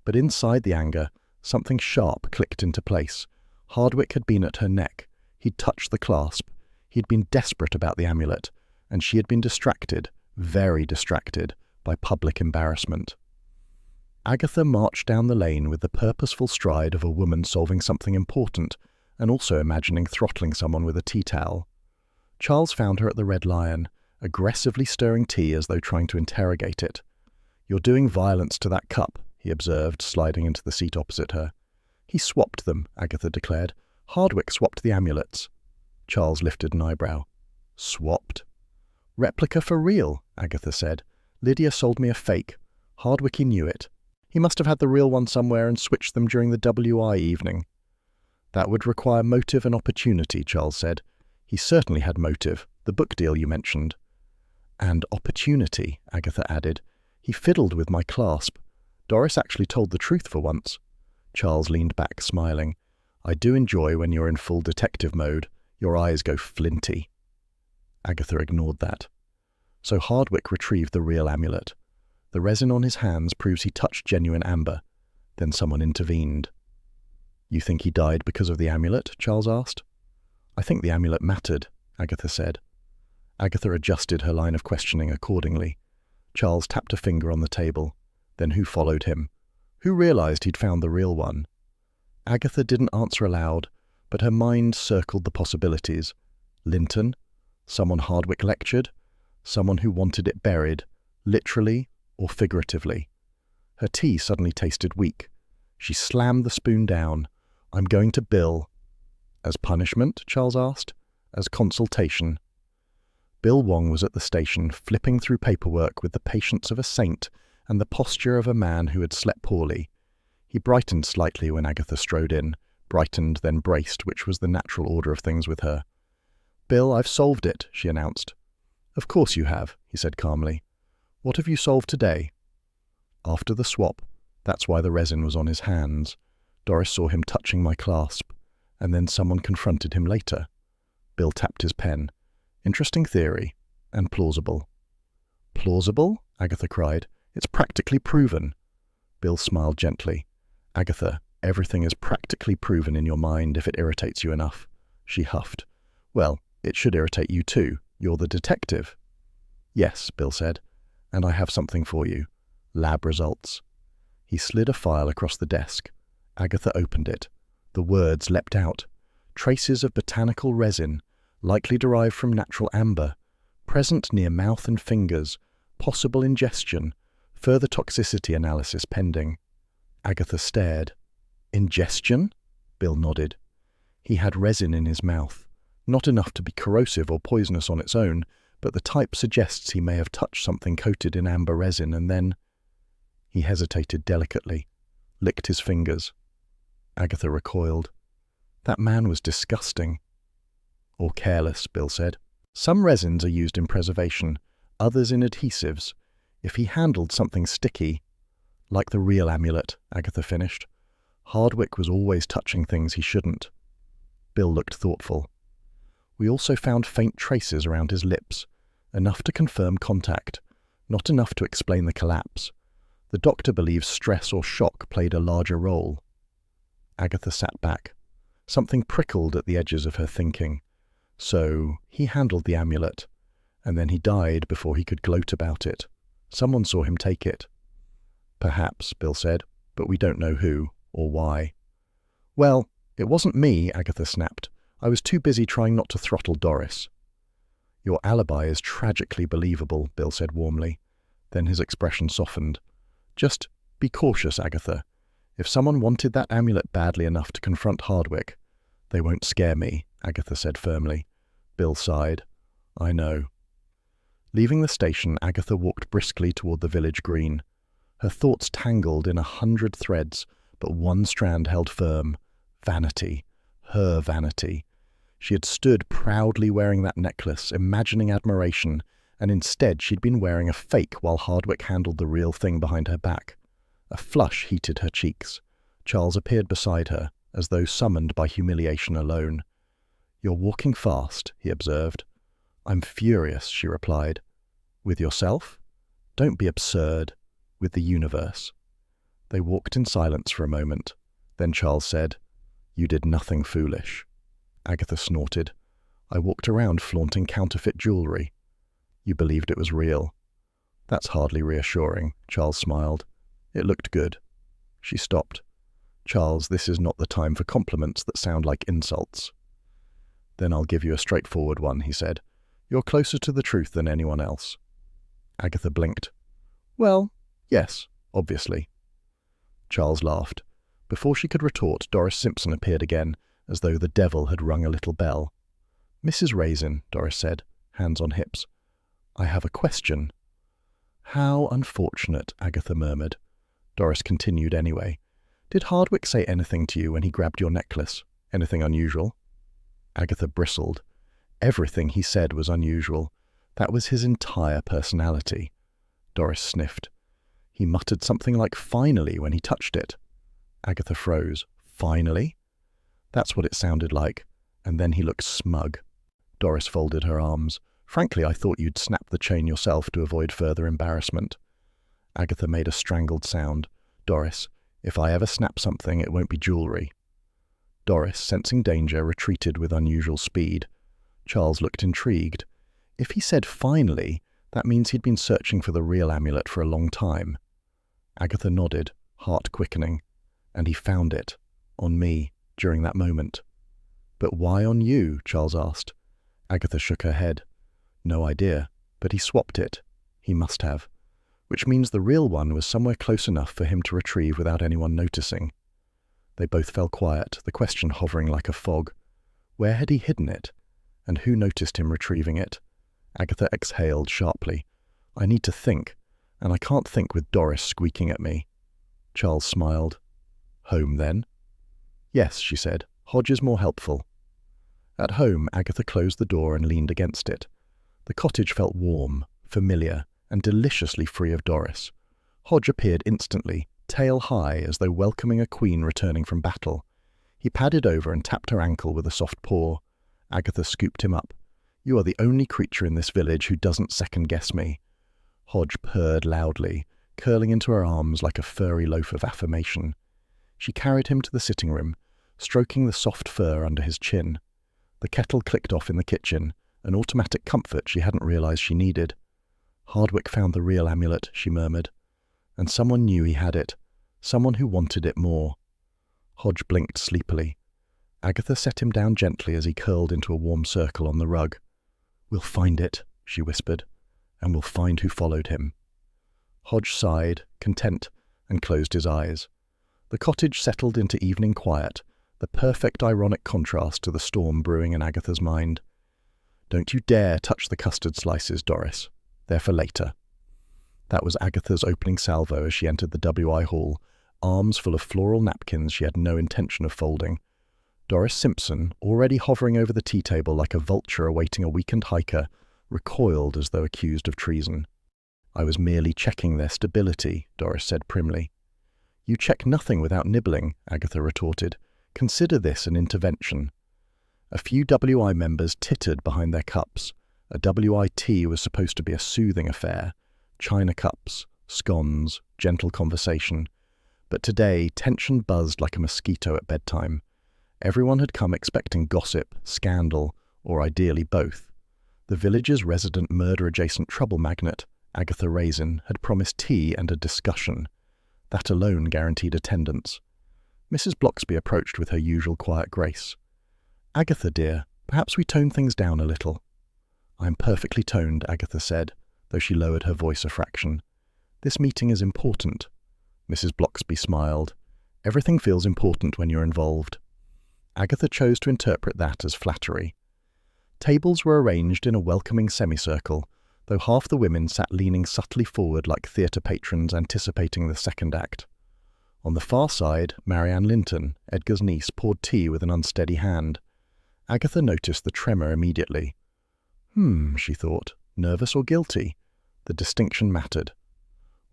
But inside the anger, something sharp clicked into place. Hardwicke had been at her neck. He'd touched the clasp. He'd been desperate about the amulet, and she had been distracted, very distracted, by public embarrassment. Agatha marched down the lane with the purposeful stride of a woman solving something important and also imagining throttling someone with a tea towel. Charles found her at the Red Lion, aggressively stirring tea as though trying to interrogate it. "You're doing violence to that cup," he observed, sliding into the seat opposite her. "He swapped them," Agatha declared. "Hardwicke swapped the amulets." Charles lifted an eyebrow. "Swapped?" "Replica for real," Agatha said. "Lydia sold me a fake. Hardwicke knew it. He must have had the real one somewhere and switched them during the WI evening." "That would require motive and opportunity," Charles said. "He certainly had motive, the book deal you mentioned." "And opportunity," Agatha added. "He fiddled with my clasp. Doris actually told the truth for once." Charles leaned back, smiling. "I do enjoy when you're in full detective mode. Your eyes go flinty." Agatha ignored that. So Hardwicke retrieved the real amulet. The resin on his hands proves he touched genuine amber. Then someone intervened. "You think he died because of the amulet?" Charles asked. "I think the amulet mattered," Agatha said. Agatha adjusted her line of questioning accordingly. Charles tapped a finger on the table. Then who followed him? Who realized he'd found the real one? Agatha didn't answer aloud, but her mind circled the possibilities. Linton? Someone Hardwick lectured? Someone who wanted it buried, literally or figuratively? Her tea suddenly tasted weak. She slammed the spoon down. "I'm going to Bill." "As punishment?" Charles asked. "As consultation." Bill Wong was at the station, flipping through paperwork with the patience of a saint and the posture of a man who had slept poorly. He brightened slightly when Agatha strode in, brightened, then braced, which was the natural order of things with her. "Bill, I've solved it," she announced. "Of course you have," he said calmly. "What have you solved today?" "After the swap. That's why the resin was on his hands. Doris saw him touching my clasp, and then someone confronted him later." Bill tapped his pen. "Interesting theory, and plausible." "Plausible?" Agatha cried. "It's practically proven." Bill smiled gently. "Agatha, everything is practically proven in your mind if it irritates you enough." She huffed. "Well, it should irritate you too. You're the detective." "Yes," Bill said. "And I have something for you. Lab results." He slid a file across the desk. Agatha opened it. The words leapt out. "Traces of botanical resin, likely derived from natural amber. Present near mouth and fingers. Possible ingestion. Further toxicity analysis pending." Agatha stared. "Ingestion?" Bill nodded. "He had resin in his mouth. Not enough to be corrosive or poisonous on its own, but the type suggests he may have touched something coated in amber resin and then—" He hesitated delicately, licked his fingers. Agatha recoiled. That man was disgusting. "Or careless," Bill said. "Some resins are used in preservation, others in adhesives. If he handled something sticky—" "Like the real amulet," Agatha finished. "Hardwick was always touching things he shouldn't." Bill looked thoughtful. "We also found faint traces around his lips, enough to confirm contact, not enough to explain the collapse. The doctor believes stress or shock played a larger role." Agatha sat back. Something prickled at the edges of her thinking. So, he handled the amulet, and then he died before he could gloat about it. Someone saw him take it. "Perhaps," Bill said, "but we don't know who or why." "Well, it wasn't me," Agatha snapped. "I was too busy trying not to throttle Doris." "Your alibi is tragically believable," Bill said warmly. Then his expression softened. "Just be cautious, Agatha. If someone wanted that amulet badly enough to confront Hardwick—" "They won't scare me," Agatha said firmly. Bill sighed. "I know." Leaving the station, Agatha walked briskly toward the village green. Her thoughts tangled in 100 threads, but one strand held firm. Vanity. Her vanity. She had stood proudly wearing that necklace, imagining admiration, and instead she'd been wearing a fake while Hardwick handled the real thing behind her back. A flush heated her cheeks. Charles appeared beside her, as though summoned by humiliation alone. "You're walking fast," he observed. "I'm furious," she replied. "With yourself?" "Don't be absurd. With the universe." They walked in silence for a moment. Then Charles said, "You did nothing foolish." Agatha snorted. "I walked around flaunting counterfeit jewelry." "You believed it was real." "That's hardly reassuring," Charles smiled. "It looked good." She stopped. "Charles, this is not the time for compliments that sound like insults." "Then I'll give you a straightforward one," he said. "You're closer to the truth than anyone else." Agatha blinked. "Well, yes, obviously." Charles laughed. Before she could retort, Doris Simpson appeared again, as though the devil had rung a little bell. "Mrs. Raisin," Doris said, hands on hips. "I have a question." "How unfortunate," Agatha murmured. Doris continued anyway. "Did Hardwick say anything to you when he grabbed your necklace? Anything unusual?" Agatha bristled. Everything he said was unusual. That was his entire personality. Doris sniffed. "He muttered something like 'finally' when he touched it." Agatha froze. "Finally?" "That's what it sounded like. And then he looked smug." Doris folded her arms. "Frankly, I thought you'd snap the chain yourself to avoid further embarrassment." Agatha made a strangled sound. "Doris, if I ever snap something, it won't be jewelry." Doris, sensing danger, retreated with unusual speed. Charles looked intrigued. If he said "finally," that means he'd been searching for the real amulet for a long time. Agatha nodded, heart quickening. And he found it. On me, during that moment. But why on you? Charles asked. Agatha shook her head. No idea, but he swapped it. He must have. Which means the real one was somewhere close enough for him to retrieve without anyone noticing. They both fell quiet, the question hovering like a fog. Where had he hidden it? And who noticed him retrieving it? Agatha exhaled sharply. I need to think, and I can't think with Doris squeaking at me. Charles smiled. Home, then? Yes, she said. Hodge is more helpful. At home, Agatha closed the door and leaned against it. The cottage felt warm, familiar, and deliciously free of Doris. Hodge appeared instantly, tail high, as though welcoming a queen returning from battle. He padded over and tapped her ankle with a soft paw. Agatha scooped him up. You are the only creature in this village who doesn't second-guess me. Hodge purred loudly, curling into her arms like a furry loaf of affirmation. She carried him to the sitting room, stroking the soft fur under his chin. The kettle clicked off in the kitchen, an automatic comfort she hadn't realized she needed. Hardwick found the real amulet, she murmured. And someone knew he had it, someone who wanted it more. Hodge blinked sleepily. Agatha set him down gently as he curled into a warm circle on the rug. We'll find it, she whispered, and we'll find who followed him. Hodge sighed, content, and closed his eyes. The cottage settled into evening quiet, the perfect ironic contrast to the storm brewing in Agatha's mind. Don't you dare touch the custard slices, Doris. They're for later. That was Agatha's opening salvo as she entered the WI hall, arms full of floral napkins she had no intention of folding. Doris Simpson, already hovering over the tea table like a vulture awaiting a weakened hiker, recoiled as though accused of treason. I was merely checking their stability, Doris said primly. You check nothing without nibbling, Agatha retorted. Consider this an intervention. A few WI members tittered behind their cups. A WI tea was supposed to be a soothing affair. China cups, scones, gentle conversation. But today, tension buzzed like a mosquito at bedtime. Everyone had come expecting gossip, scandal, or ideally both. The village's resident murder-adjacent trouble magnate, Agatha Raisin, had promised tea and a discussion. That alone guaranteed attendance. Mrs. Blocksby approached with her usual quiet grace. Agatha, dear, perhaps we tone things down a little. I am perfectly toned, Agatha said, though she lowered her voice a fraction. This meeting is important. Mrs. Blocksby smiled. Everything feels important when you're involved. Agatha chose to interpret that as flattery. Tables were arranged in a welcoming semicircle, though half the women sat leaning subtly forward like theatre patrons anticipating the second act. On the far side, Marianne Linton, Edgar's niece, poured tea with an unsteady hand. Agatha noticed the tremor immediately. She thought, nervous or guilty? The distinction mattered.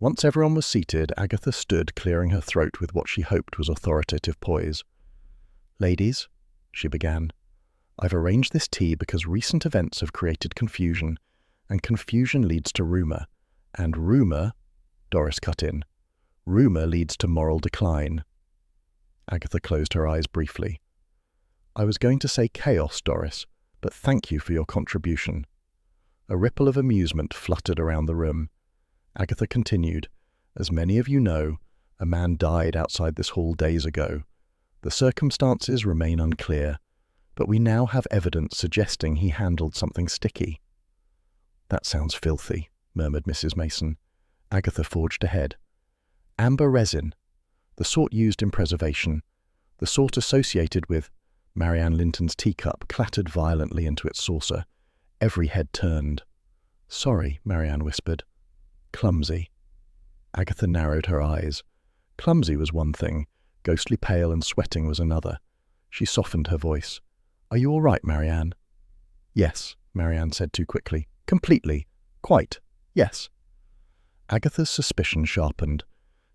Once everyone was seated, Agatha stood clearing her throat with what she hoped was authoritative poise. Ladies, she began, I've arranged this tea because recent events have created confusion, and confusion leads to rumour, and rumour, Doris cut in, rumour leads to moral decline. Agatha closed her eyes briefly. I was going to say chaos, Doris, but thank you for your contribution. A ripple of amusement fluttered around the room. Agatha continued, as many of you know, a man died outside this hall days ago. The circumstances remain unclear, but we now have evidence suggesting he handled something sticky. That sounds filthy, murmured Mrs. Mason. Agatha forged ahead. Amber resin, the sort used in preservation, the sort associated with... Marianne Linton's teacup clattered violently into its saucer. Every head turned. Sorry, Marianne whispered. Clumsy. Agatha narrowed her eyes. Clumsy was one thing, ghostly pale and sweating was another. She softened her voice. Are you all right, Marianne? Yes, Marianne said too quickly. Completely. Quite. Yes. Agatha's suspicion sharpened.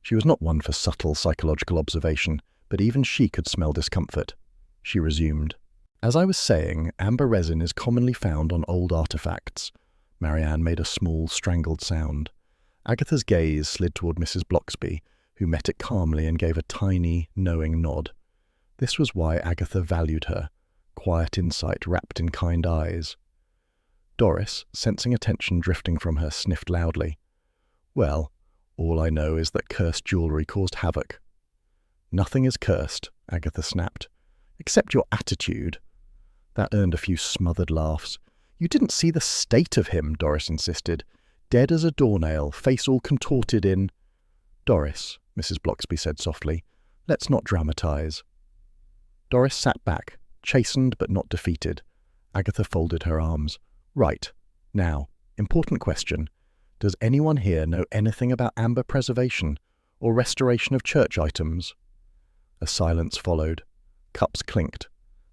She was not one for subtle psychological observation, but even she could smell discomfort. She resumed. As I was saying, amber resin is commonly found on old artifacts. Marianne made a small, strangled sound. Agatha's gaze slid toward Mrs. Blocksby, who met it calmly and gave a tiny, knowing nod. This was why Agatha valued her, quiet insight wrapped in kind eyes. Doris, sensing attention drifting from her, sniffed loudly. Well, All I know is that cursed jewellery caused havoc. Nothing is cursed, Agatha snapped, except your attitude. That earned a few smothered laughs. You didn't see the state of him, Doris insisted. Dead as a doornail, face all contorted in— Doris, Mrs. Blocksby said softly, let's not dramatise. Doris sat back, chastened but not defeated. Agatha folded her arms. Right. Now, important question. Does anyone here know anything about amber preservation or restoration of church items? A silence followed. Cups clinked.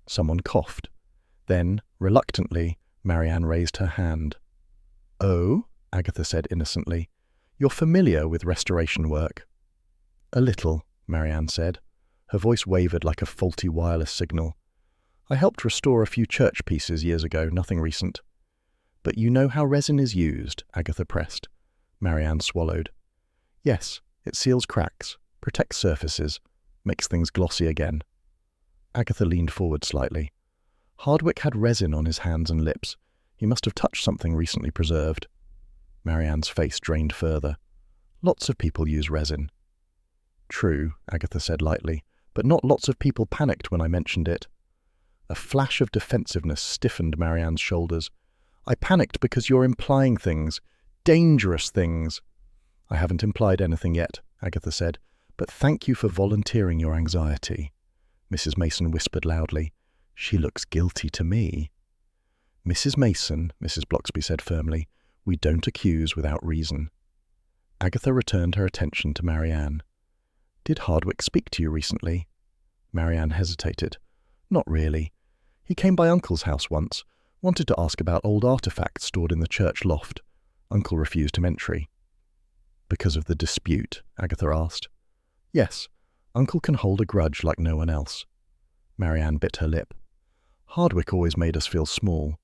Someone coughed. Then, reluctantly, Marianne raised her hand. Oh, Agatha said innocently. You're familiar with restoration work? A little, Marianne said. Her voice wavered like a faulty wireless signal. I helped restore a few church pieces years ago, nothing recent. But you know how resin is used, Agatha pressed. Marianne swallowed. Yes, it seals cracks, protects surfaces, makes things glossy again. Agatha leaned forward slightly. Hardwick had resin on his hands and lips. He must have touched something recently preserved. Marianne's face drained further. Lots of people use resin. True, Agatha said lightly, but not lots of people panicked when I mentioned it. A flash of defensiveness stiffened Marianne's shoulders. I panicked because you're implying things. Dangerous things. I haven't implied anything yet, Agatha said, but thank you for volunteering your anxiety. Mrs. Mason whispered loudly. She looks guilty to me. Mrs. Mason, Mrs. Blocksby said firmly, we don't accuse without reason. Agatha returned her attention to Marianne. Did Hardwick speak to you recently? Marianne hesitated. Not really. He came by Uncle's house once, wanted to ask about old artefacts stored in the church loft. Uncle refused him entry. Because of the dispute? Agatha asked. Yes, Uncle can hold a grudge like no one else. Marianne bit her lip. Hardwick always made us feel small.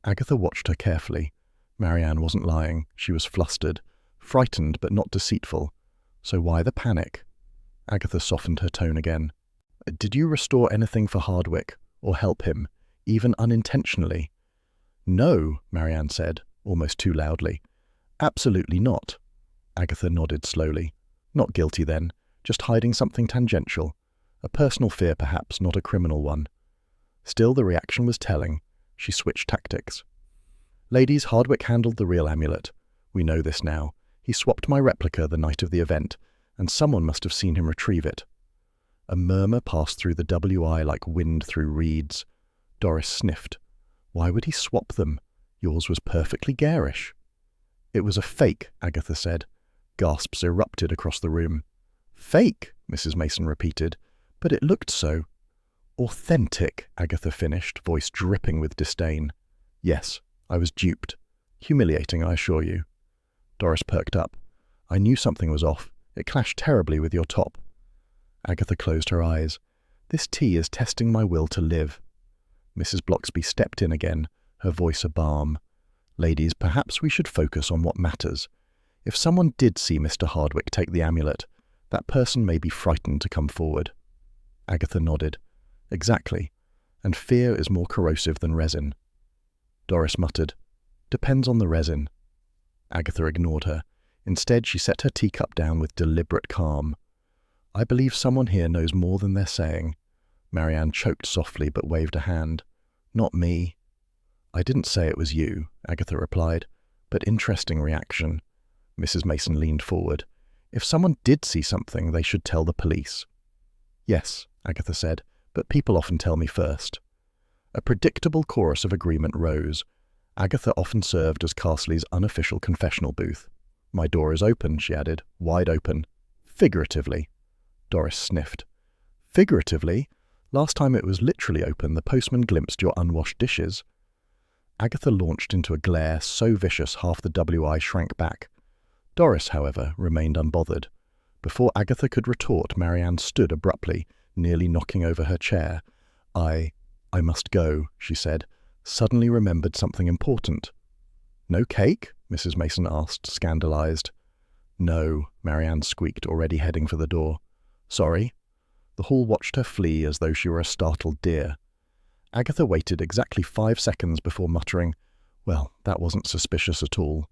Agatha watched her carefully. Marianne wasn't lying. She was flustered, frightened but not deceitful. So why the panic? Agatha softened her tone again. Did you restore anything for Hardwick, or help him, even unintentionally? No, Marianne said, almost too loudly. Absolutely not. Agatha nodded slowly. Not guilty then, just hiding something tangential. A personal fear perhaps, not a criminal one. Still, the reaction was telling. She switched tactics. Ladies, Hardwick handled the real amulet. We know this now. He swapped my replica the night of the event, and someone must have seen him retrieve it. A murmur passed through the WI like wind through reeds. Doris sniffed. Why would he swap them? Yours was perfectly garish. It was a fake, Agatha said. Gasps erupted across the room. Fake, Mrs. Mason repeated. But it looked so. Authentic, Agatha finished, voice dripping with disdain. Yes, I was duped. Humiliating, I assure you. Doris perked up. I knew something was off. It clashed terribly with your top. Agatha closed her eyes. This tea is testing my will to live. Mrs. Blocksby stepped in again, her voice a balm. Ladies, perhaps we should focus on what matters. If someone did see Mr. Hardwick take the amulet, that person may be frightened to come forward. Agatha nodded. Exactly. And fear is more corrosive than resin. Doris muttered. Depends on the resin. Agatha ignored her. Instead, she set her teacup down with deliberate calm. I believe someone here knows more than they're saying. Marianne choked softly but waved a hand. Not me. I didn't say it was you, Agatha replied. But interesting reaction. Mrs. Mason leaned forward. If someone did see something, they should tell the police. Yes, Agatha said, but people often tell me first. A predictable chorus of agreement rose. Agatha often served as Carsley's unofficial confessional booth. My door is open, she added, wide open. Figuratively. Doris sniffed. Figuratively? Last time it was literally open, the postman glimpsed your unwashed dishes. Agatha launched into a glare so vicious half the WI shrank back. Doris, however, remained unbothered. Before Agatha could retort, Marianne stood abruptly, nearly knocking over her chair. I must go, she said, suddenly remembered something important. No cake? Mrs. Mason asked, scandalized. No, Marianne squeaked, already heading for the door. Sorry. The hall watched her flee as though she were a startled deer. Agatha waited exactly 5 seconds before muttering, Well, that wasn't suspicious at all.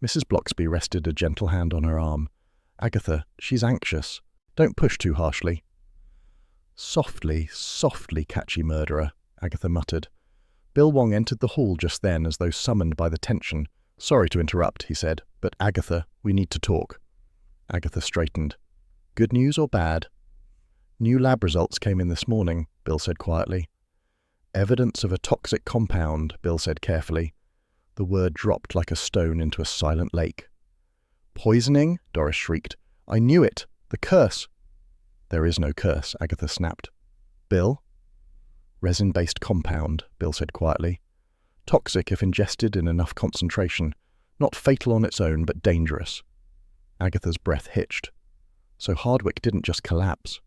Mrs. Blocksby rested a gentle hand on her arm. Agatha, she's anxious. Don't push too harshly. Softly, softly, catchy murderer, Agatha muttered. Bill Wong entered the hall just then as though summoned by the tension. Sorry to interrupt, he said, but Agatha, we need to talk. Agatha straightened. Good news or bad? New lab results came in this morning, Bill said quietly. Evidence of a toxic compound, Bill said carefully. The word dropped like a stone into a silent lake. Poisoning? Doris shrieked. I knew it! The curse! There is no curse, Agatha snapped. Bill? Resin-based compound, Bill said quietly. Toxic if ingested in enough concentration. Not fatal on its own, but dangerous. Agatha's breath hitched. So Hardwick didn't just collapse.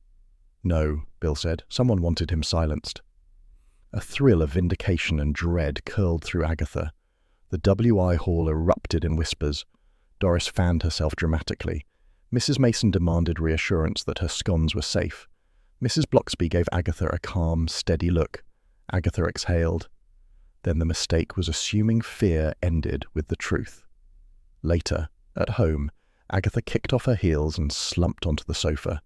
No, Bill said. Someone wanted him silenced. A thrill of vindication and dread curled through Agatha. The WI hall erupted in whispers. Doris fanned herself dramatically. Mrs. Mason demanded reassurance that her scones were safe. Mrs. Bloxby gave Agatha a calm, steady look. Agatha exhaled. Then the mistake was assuming fear ended with the truth. Later, at home, Agatha kicked off her heels and slumped onto the sofa.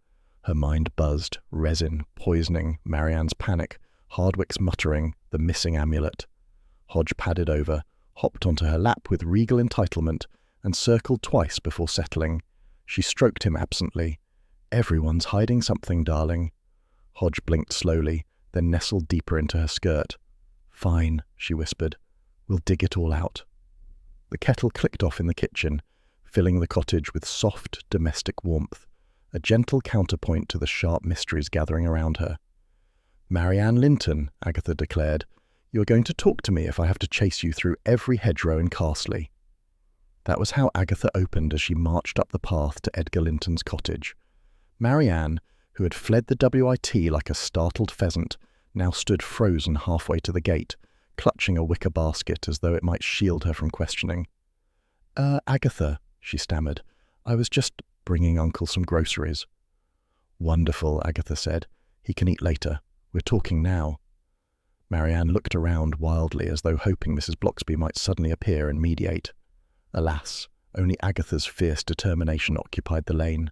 Her mind buzzed. Resin, poisoning, Marianne's panic, Hardwick's muttering, the missing amulet. Hodge padded over, hopped onto her lap with regal entitlement, and circled twice before settling. She stroked him absently. Everyone's hiding something, darling. Hodge blinked slowly, then nestled deeper into her skirt. Fine, she whispered. We'll dig it all out. The kettle clicked off in the kitchen, filling the cottage with soft, domestic warmth, a gentle counterpoint to the sharp mysteries gathering around her. Marianne Linton, Agatha declared, you're going to talk to me if I have to chase you through every hedgerow in Carsley. That was how Agatha opened as she marched up the path to Edgar Linton's cottage. Marianne, who had fled the WIT like a startled pheasant, now stood frozen halfway to the gate, clutching a wicker basket as though it might shield her from questioning. Agatha, she stammered, I was just bringing Uncle some groceries. Wonderful, Agatha said. He can eat later. We're talking now. Marianne looked around wildly as though hoping Mrs. Bloxby might suddenly appear and mediate. Alas, only Agatha's fierce determination occupied the lane.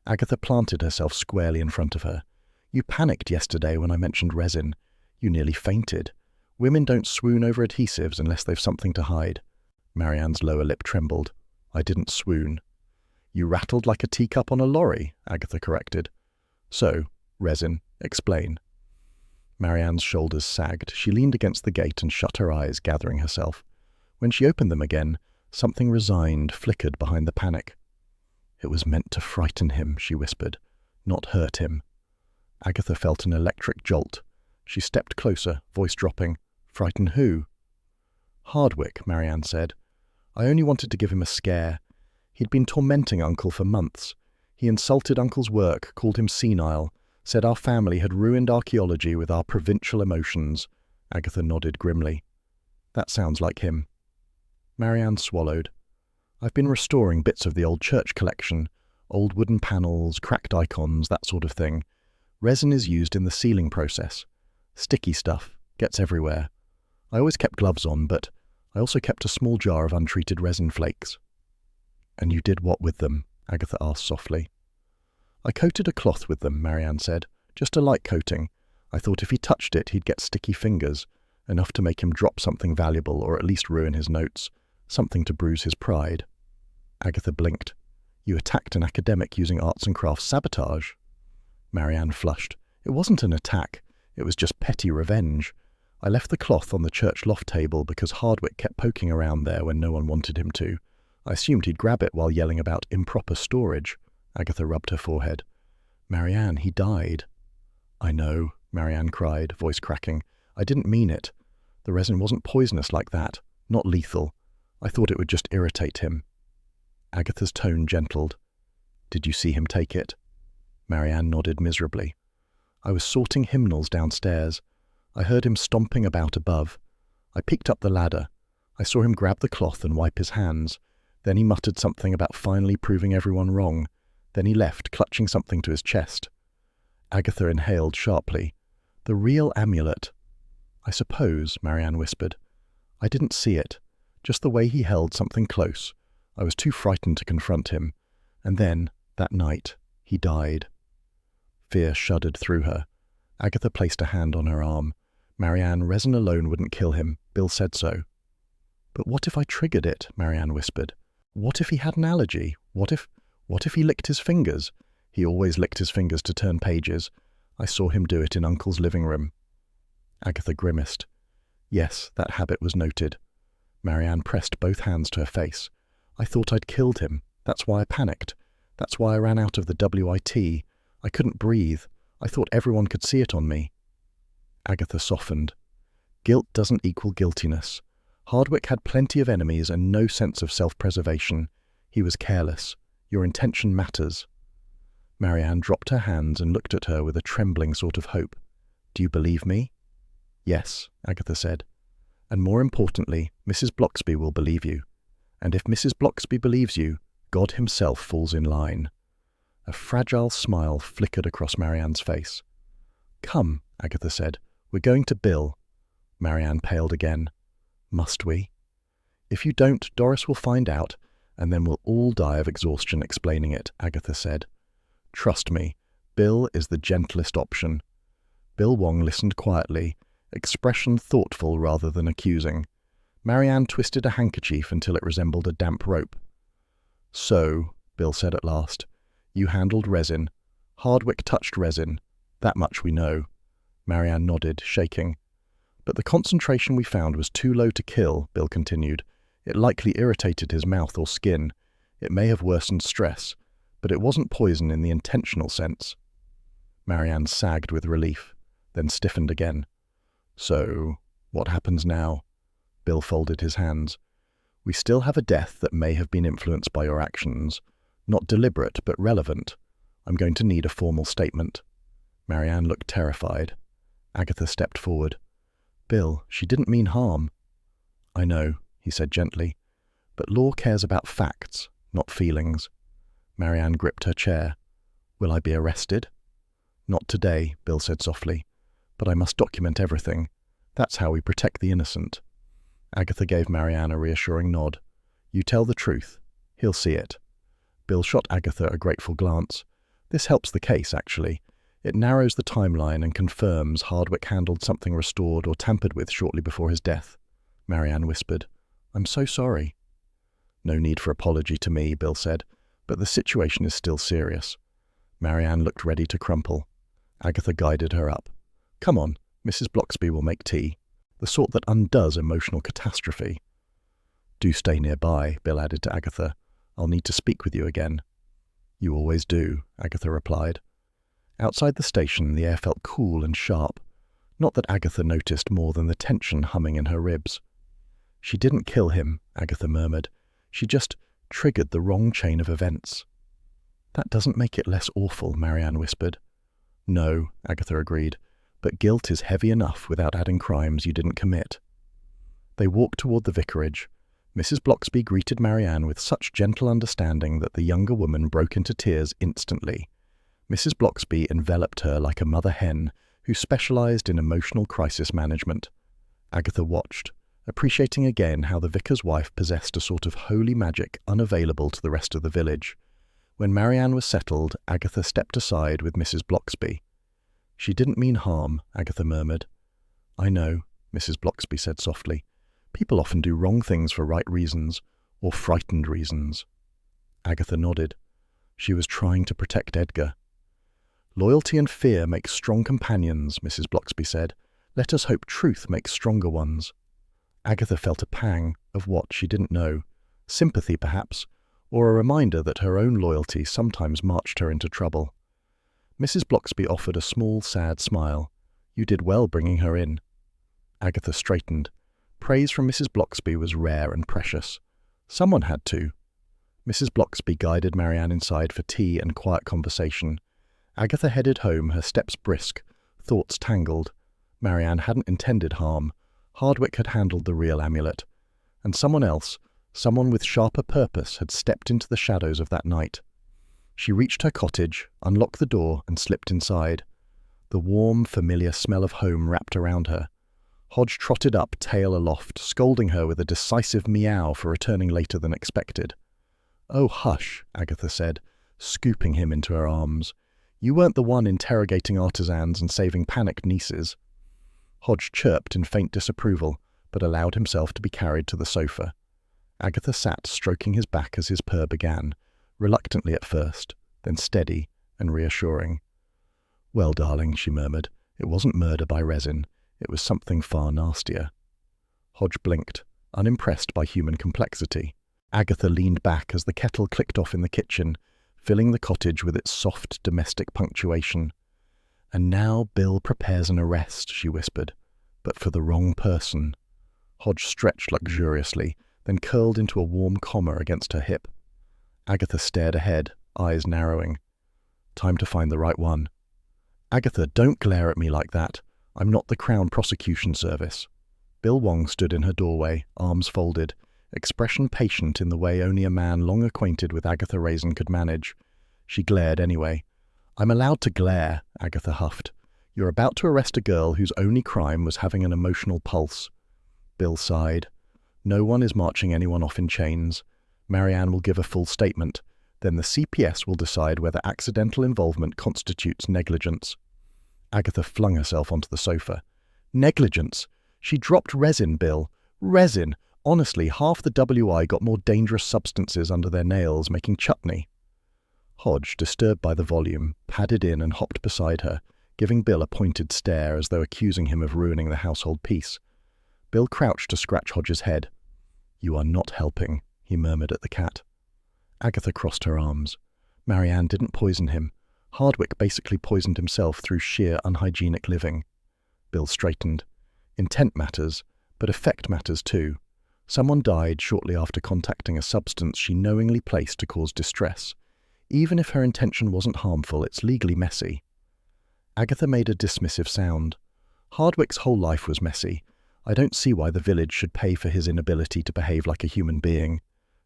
Agatha planted herself squarely in front of her. You panicked yesterday when I mentioned resin. You nearly fainted. Women don't swoon over adhesives unless they've something to hide. Marianne's lower lip trembled. I didn't swoon. You rattled like a teacup on a lorry, Agatha corrected. So, resin, explain. Marianne's shoulders sagged. She leaned against the gate and shut her eyes, gathering herself. When she opened them again, something resigned flickered behind the panic. It was meant to frighten him, she whispered, not hurt him. Agatha felt an electric jolt. She stepped closer, voice dropping. Frighten who? Hardwick, Marianne said. I only wanted to give him a scare. He'd been tormenting Uncle for months. He insulted Uncle's work, called him senile, said our family had ruined archaeology with our provincial emotions. Agatha nodded grimly. That sounds like him. Marianne swallowed. I've been restoring bits of the old church collection, old wooden panels, cracked icons, that sort of thing. Resin is used in the sealing process. Sticky stuff, gets everywhere. I always kept gloves on, but I also kept a small jar of untreated resin flakes. And you did what with them? Agatha asked softly. I coated a cloth with them, Marianne said. Just a light coating. I thought if he touched it, he'd get sticky fingers, enough to make him drop something valuable or at least ruin his notes, something to bruise his pride. Agatha blinked. You attacked an academic using arts and crafts sabotage? Marianne flushed. It wasn't an attack. It was just petty revenge. I left the cloth on the church loft table because Hardwick kept poking around there when no one wanted him to. I assumed he'd grab it while yelling about improper storage. Agatha rubbed her forehead. Marianne, he died. I know, Marianne cried, voice cracking. I didn't mean it. The resin wasn't poisonous like that. Not lethal. I thought it would just irritate him. Agatha's tone gentled. Did you see him take it? Marianne nodded miserably. I was sorting hymnals downstairs. I heard him stomping about above. I peeked up the ladder. I saw him grab the cloth and wipe his hands. Then he muttered something about finally proving everyone wrong. Then he left, clutching something to his chest. Agatha inhaled sharply. The real amulet. I suppose, Marianne whispered. I didn't see it. Just the way he held something close. I was too frightened to confront him. And then, That night, he died. Fear shuddered through her. Agatha placed a hand on her arm. Marianne, resin alone wouldn't kill him. Bill said so. But what if I triggered it? Marianne whispered. What if he had an allergy? What if he licked his fingers? He always licked his fingers to turn pages. I saw him do it in Uncle's living room. Agatha grimaced. Yes, that habit was noted. Marianne pressed both hands to her face. I thought I'd killed him. That's why I panicked. That's why I ran out of the WIT. I couldn't breathe. I thought everyone could see it on me. Agatha softened. Guilt doesn't equal guiltiness. Hardwick had plenty of enemies and no sense of self-preservation. He was careless. Your intention matters. Marianne dropped her hands and looked at her with a trembling sort of hope. Do you believe me? Yes, Agatha said. And more importantly, Mrs. Bloxby will believe you. And if Mrs. Bloxby believes you, God himself falls in line. A fragile smile flickered across Marianne's face. Come, Agatha said. We're going to Bill. Marianne paled again. Must we? If you don't, Doris will find out, and then we'll all die of exhaustion explaining it, Agatha said. Trust me, Bill is the gentlest option. Bill Wong listened quietly, expression thoughtful rather than accusing. Marianne twisted a handkerchief until it resembled a damp rope. So, Bill said at last, you handled Raisin. Hardwick touched Raisin. That much we know. Marianne nodded, shaking. But the concentration we found was too low to kill, Bill continued. It likely irritated his mouth or skin. It may have worsened stress, but it wasn't poison in the intentional sense. Marianne sagged with relief, then stiffened again. So, what happens now? Bill folded his hands. We still have a death that may have been influenced by your actions. Not deliberate, but relevant. I'm going to need a formal statement. Marianne looked terrified. Agatha stepped forward. Bill, she didn't mean harm. I know, he said gently, but law cares about facts, not feelings. Marianne gripped her chair. Will I be arrested? Not today, Bill said softly, but I must document everything. That's how we protect the innocent. Agatha gave Marianne a reassuring nod. You tell the truth. He'll see it. Bill shot Agatha a grateful glance. This helps the case, actually. It narrows the timeline and confirms Hardwick handled something restored or tampered with shortly before his death. Marianne whispered. I'm so sorry. No need for apology to me, Bill said, but the situation is still serious. Marianne looked ready to crumple. Agatha guided her up. Come on, Mrs. Bloxby will make tea. The sort that undoes emotional catastrophe. Do stay nearby, Bill added to Agatha. I'll need to speak with you again. You always do, Agatha replied. Outside the station, the air felt cool and sharp. Not that Agatha noticed more than the tension humming in her ribs. She didn't kill him, Agatha murmured. She just triggered the wrong chain of events. That doesn't make it less awful, Marianne whispered. No, Agatha agreed, but guilt is heavy enough without adding crimes you didn't commit. They walked toward the vicarage. Mrs. Bloxby greeted Marianne with such gentle understanding that the younger woman broke into tears instantly. Mrs. Bloxby enveloped her like a mother hen who specialized in emotional crisis management. Agatha watched, appreciating again how the vicar's wife possessed a sort of holy magic unavailable to the rest of the village. When Marianne was settled, Agatha stepped aside with Mrs. Bloxby. She didn't mean harm, Agatha murmured. I know, Mrs. Bloxby said softly. People often do wrong things for right reasons, or frightened reasons. Agatha nodded. She was trying to protect Edgar. Loyalty and fear make strong companions, Mrs. Bloxby said. Let us hope truth makes stronger ones. Agatha felt a pang of what she didn't know. Sympathy, perhaps, or a reminder that her own loyalty sometimes marched her into trouble. Mrs. Bloxby offered a small, sad smile. You did well bringing her in. Agatha straightened. Praise from Mrs. Bloxby was rare and precious. Someone had to. Mrs. Bloxby guided Marianne inside for tea and quiet conversation. Agatha headed home, her steps brisk, thoughts tangled. Marianne hadn't intended harm. Hardwick had handled the real amulet. And someone else, someone with sharper purpose, had stepped into the shadows of that night. She reached her cottage, unlocked the door, and slipped inside. The warm, familiar smell of home wrapped around her. Hodge trotted up, tail aloft, scolding her with a decisive meow for returning later than expected. Oh, hush, Agatha said, scooping him into her arms. "You weren't the one interrogating artisans and saving panicked nieces." Hodge chirped in faint disapproval, but allowed himself to be carried to the sofa. Agatha sat stroking his back as his purr began, reluctantly at first, then steady and reassuring. "Well, darling," she murmured, "it wasn't murder by Raisin. It was something far nastier." Hodge blinked, unimpressed by human complexity. Agatha leaned back as the kettle clicked off in the kitchen, filling the cottage with its soft domestic punctuation. "And now Bill prepares an arrest," she whispered, "but for the wrong person." Hodge stretched luxuriously, then curled into a warm comma against her hip. Agatha stared ahead, eyes narrowing. "Time to find the right one." "Agatha, don't glare at me like that. I'm not the Crown Prosecution Service." Bill Wong stood in her doorway, arms folded, expression patient in the way only a man long acquainted with Agatha Raisin could manage. She glared anyway. "I'm allowed to glare," Agatha huffed. "You're about to arrest a girl whose only crime was having an emotional pulse." Bill sighed. "No one is marching anyone off in chains. Marianne will give a full statement. Then the CPS will decide whether accidental involvement constitutes negligence." Agatha flung herself onto the sofa. "Negligence? She dropped resin, Bill. Resin! Honestly, half the WI got more dangerous substances under their nails making chutney." Hodge, disturbed by the volume, padded in and hopped beside her, giving Bill a pointed stare as though accusing him of ruining the household peace. Bill crouched to scratch Hodge's head. "You are not helping," he murmured at the cat. Agatha crossed her arms. Marianne didn't poison him. Hardwick basically poisoned himself through sheer unhygienic living. Bill straightened. Intent matters, but effect matters too. Someone died shortly after contacting a substance she knowingly placed to cause distress. Even if her intention wasn't harmful, it's legally messy. Agatha made a dismissive sound. "Hardwick's whole life was messy. I don't see why the village should pay for his inability to behave like a human being."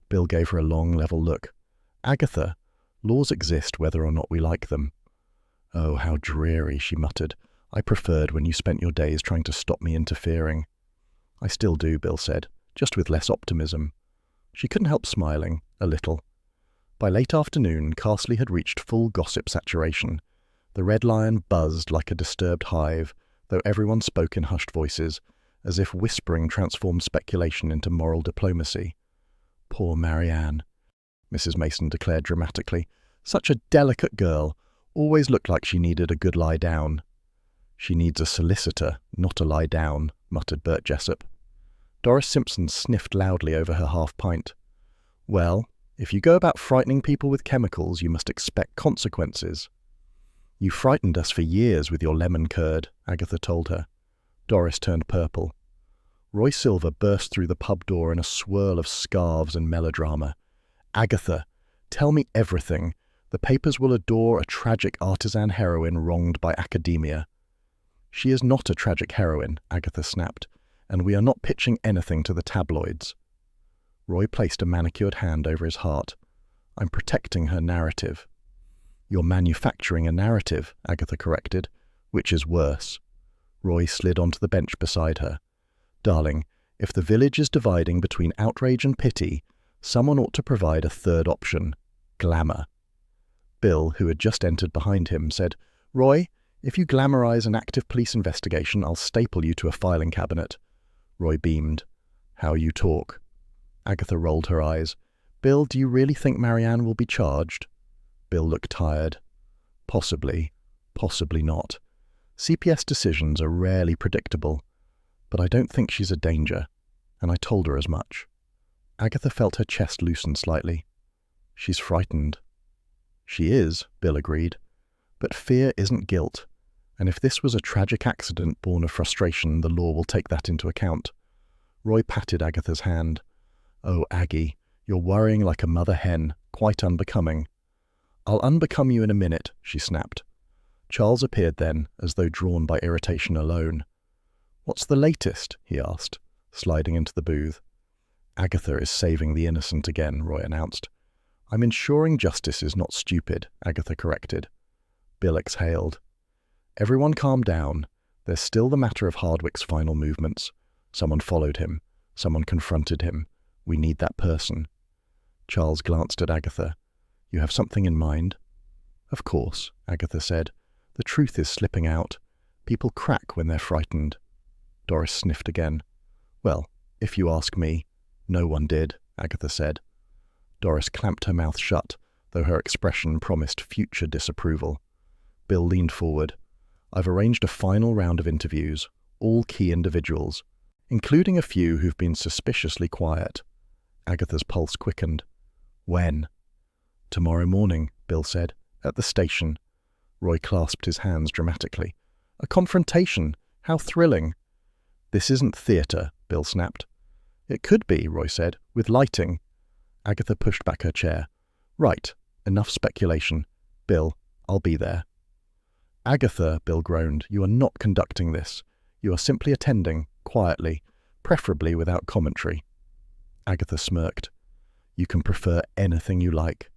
Bill gave her a long, level look. "Agatha, laws exist whether or not we like them." "Oh, how dreary," she muttered. "I preferred when you spent your days trying to stop me interfering." "I still do," Bill said, just with less optimism. She couldn't help smiling, a little. By late afternoon, Carsley had reached full gossip saturation. The Red Lion buzzed like a disturbed hive, though everyone spoke in hushed voices, as if whispering transformed speculation into moral diplomacy. "Poor Marianne," Mrs. Mason declared dramatically. "Such a delicate girl. Always looked like she needed a good lie down." "She needs a solicitor, not a lie down," muttered Bert Jessup. Doris Simpson sniffed loudly over her half-pint. "Well, if you go about frightening people with chemicals, you must expect consequences." "You frightened us for years with your lemon curd," Agatha told her. Doris turned purple. Roy Silver burst through the pub door in a swirl of scarves and melodrama. "Agatha, tell me everything. The papers will adore a tragic artisan heroine wronged by academia." "She is not a tragic heroine," Agatha snapped, "and we are not pitching anything to the tabloids." Roy placed a manicured hand over his heart. "I'm protecting her narrative." "You're manufacturing a narrative," Agatha corrected, "which is worse." Roy slid onto the bench beside her. "Darling, if the village is dividing between outrage and pity, someone ought to provide a third option: glamour." Bill, who had just entered behind him, said, "Roy, if you glamorize an active police investigation, I'll staple you to a filing cabinet." Roy beamed. "How you talk." Agatha rolled her eyes. "Bill, do you really think Marianne will be charged?" Bill looked tired. "Possibly. Possibly not. CPS decisions are rarely predictable. But I don't think she's a danger, and I told her as much." Agatha felt her chest loosen slightly. "She's frightened." "She is," Bill agreed. "But fear isn't guilt, and if this was a tragic accident born of frustration, the law will take that into account." Roy patted Agatha's hand. "Oh, Aggie, you're worrying like a mother hen, quite unbecoming." "I'll unbecome you in a minute," she snapped. Charles appeared then, as though drawn by irritation alone. "What's the latest?" he asked, sliding into the booth. "Agatha is saving the innocent again," Roy announced. "I'm ensuring justice is not stupid," Agatha corrected. Bill exhaled. "Everyone calm down. There's still the matter of Hardwick's final movements. Someone followed him. Someone confronted him. We need that person." Charles glanced at Agatha. You have something in mind? Of course, Agatha said. The truth is slipping out. People crack when they're frightened. Doris sniffed again. Well, if you ask me, no one did, Agatha said. Doris clamped her mouth shut, though her expression promised future disapproval. Bill leaned forward. I've arranged a final round of interviews, all key individuals, including a few who've been suspiciously quiet. Agatha's pulse quickened. When? Tomorrow morning, Bill said, at the station. Roy clasped his hands dramatically. A confrontation! How thrilling! This isn't theatre, Bill snapped. It could be, Roy said, with lighting. Agatha pushed back her chair. Right, enough speculation. Bill, I'll be there. Agatha, Bill groaned, you are not conducting this. You are simply attending, quietly, preferably without commentary. Agatha smirked. You can prefer anything you like.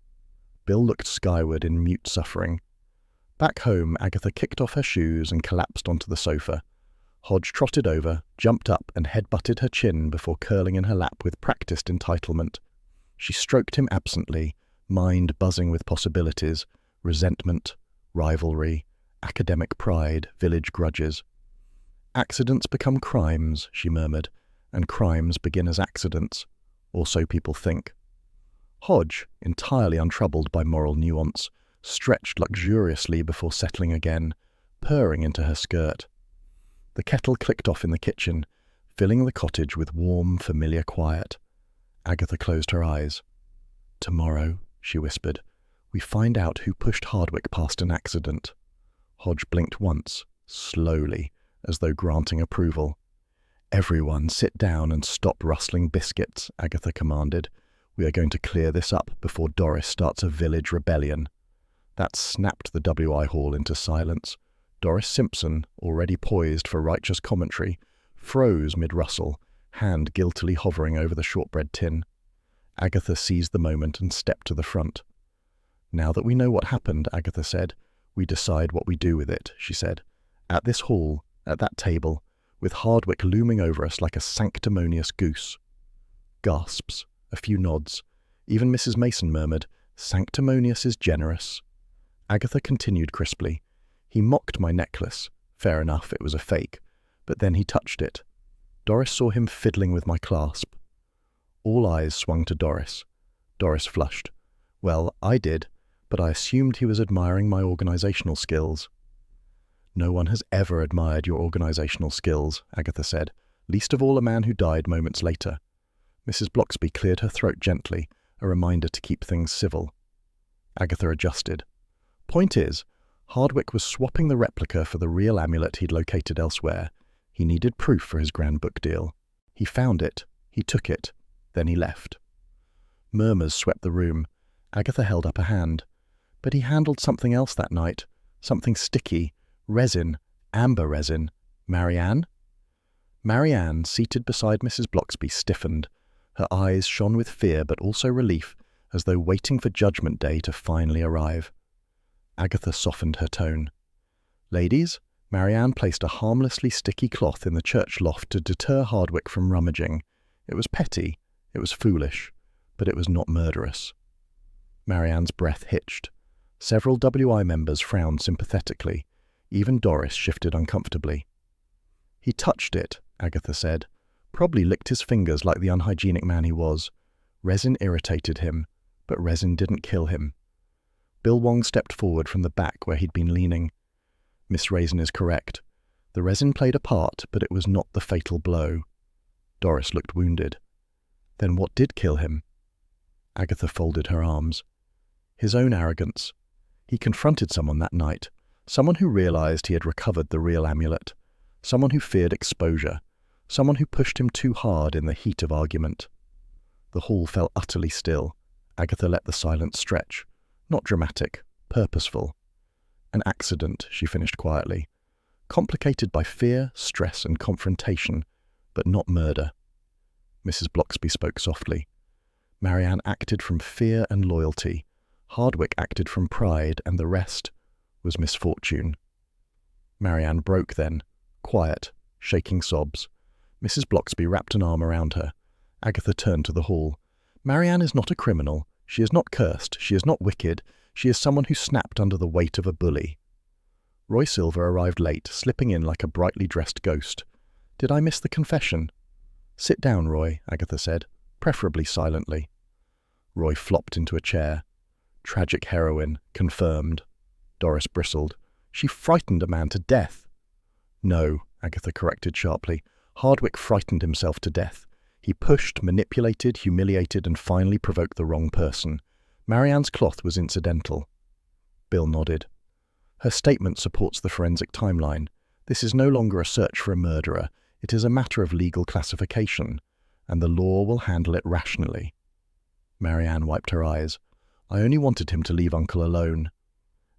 Bill looked skyward in mute suffering. Back home, Agatha kicked off her shoes and collapsed onto the sofa. Hodge trotted over, jumped up and head-butted her chin before curling in her lap with practiced entitlement. She stroked him absently, mind buzzing with possibilities, resentment, rivalry, academic pride, village grudges. Accidents become crimes, she murmured, and crimes begin as accidents, or so people think. Hodge, entirely untroubled by moral nuance, stretched luxuriously before settling again, purring into her skirt. The kettle clicked off in the kitchen, filling the cottage with warm, familiar quiet. Agatha closed her eyes. Tomorrow, she whispered, we find out who pushed Hardwick past an accident. Hodge blinked once, slowly, as though granting approval. Everyone sit down and stop rustling biscuits, Agatha commanded. We are going to clear this up before Doris starts a village rebellion. That snapped the WI Hall into silence. Doris Simpson, already poised for righteous commentary, froze mid-rustle, hand guiltily hovering over the shortbread tin. Agatha seized the moment and stepped to the front. Now that we know what happened, Agatha said, we decide what we do with it, she said. At this hall, at that table, with Hardwick looming over us like a sanctimonious goose. Gasps, a few nods. Even Mrs. Mason murmured, Sanctimonious is generous. Agatha continued crisply. He mocked my necklace. Fair enough, it was a fake. But then he touched it. Doris saw him fiddling with my clasp. All eyes swung to Doris. Doris flushed. Well, I did, but I assumed he was admiring my organizational skills. No one has ever admired your organizational skills, Agatha said, least of all a man who died moments later. Mrs. Bloxby cleared her throat gently, a reminder to keep things civil. Agatha adjusted. Point is, Hardwick was swapping the replica for the real amulet he'd located elsewhere. He needed proof for his grand book deal. He found it. He took it. Then he left. Murmurs swept the room. Agatha held up a hand. But he handled something else that night. Something sticky. Resin. Amber resin. Marianne? Marianne, seated beside Mrs. Bloxby, stiffened. Her eyes shone with fear but also relief, as though waiting for Judgment Day to finally arrive. Agatha softened her tone. Ladies, Marianne placed a harmlessly sticky cloth in the church loft to deter Hardwick from rummaging. It was petty, it was foolish, but it was not murderous. Marianne's breath hitched. Several WI members frowned sympathetically. Even Doris shifted uncomfortably. He touched it, Agatha said. Probably licked his fingers like the unhygienic man he was. Resin irritated him, but resin didn't kill him. Bill Wong stepped forward from the back where he'd been leaning. Miss Raisin is correct. The resin played a part, but it was not the fatal blow. Doris looked wounded. Then what did kill him? Agatha folded her arms. His own arrogance. He confronted someone that night, someone who realized he had recovered the real amulet, someone who feared exposure, someone who pushed him too hard in the heat of argument. The hall fell utterly still. Agatha let the silence stretch. Not dramatic, purposeful. An accident, she finished quietly. Complicated by fear, stress, and confrontation, but not murder. Mrs. Bloxby spoke softly. Marianne acted from fear and loyalty. Hardwick acted from pride, and the rest was misfortune. Marianne broke then, quiet, shaking sobs. Mrs. Bloxby wrapped an arm around her. Agatha turned to the hall. Marianne is not a criminal. She is not cursed, she is not wicked, she is someone who snapped under the weight of a bully. Roy Silver arrived late, slipping in like a brightly dressed ghost. Did I miss the confession? Sit down, Roy, Agatha said, preferably silently. Roy flopped into a chair. Tragic heroine, confirmed. Doris bristled. She frightened a man to death. No, Agatha corrected sharply. Hardwick frightened himself to death. He pushed, manipulated, humiliated, and finally provoked the wrong person. Marianne's cloth was incidental. Bill nodded. Her statement supports the forensic timeline. This is no longer a search for a murderer. It is a matter of legal classification, and the law will handle it rationally. Marianne wiped her eyes. I only wanted him to leave Uncle alone.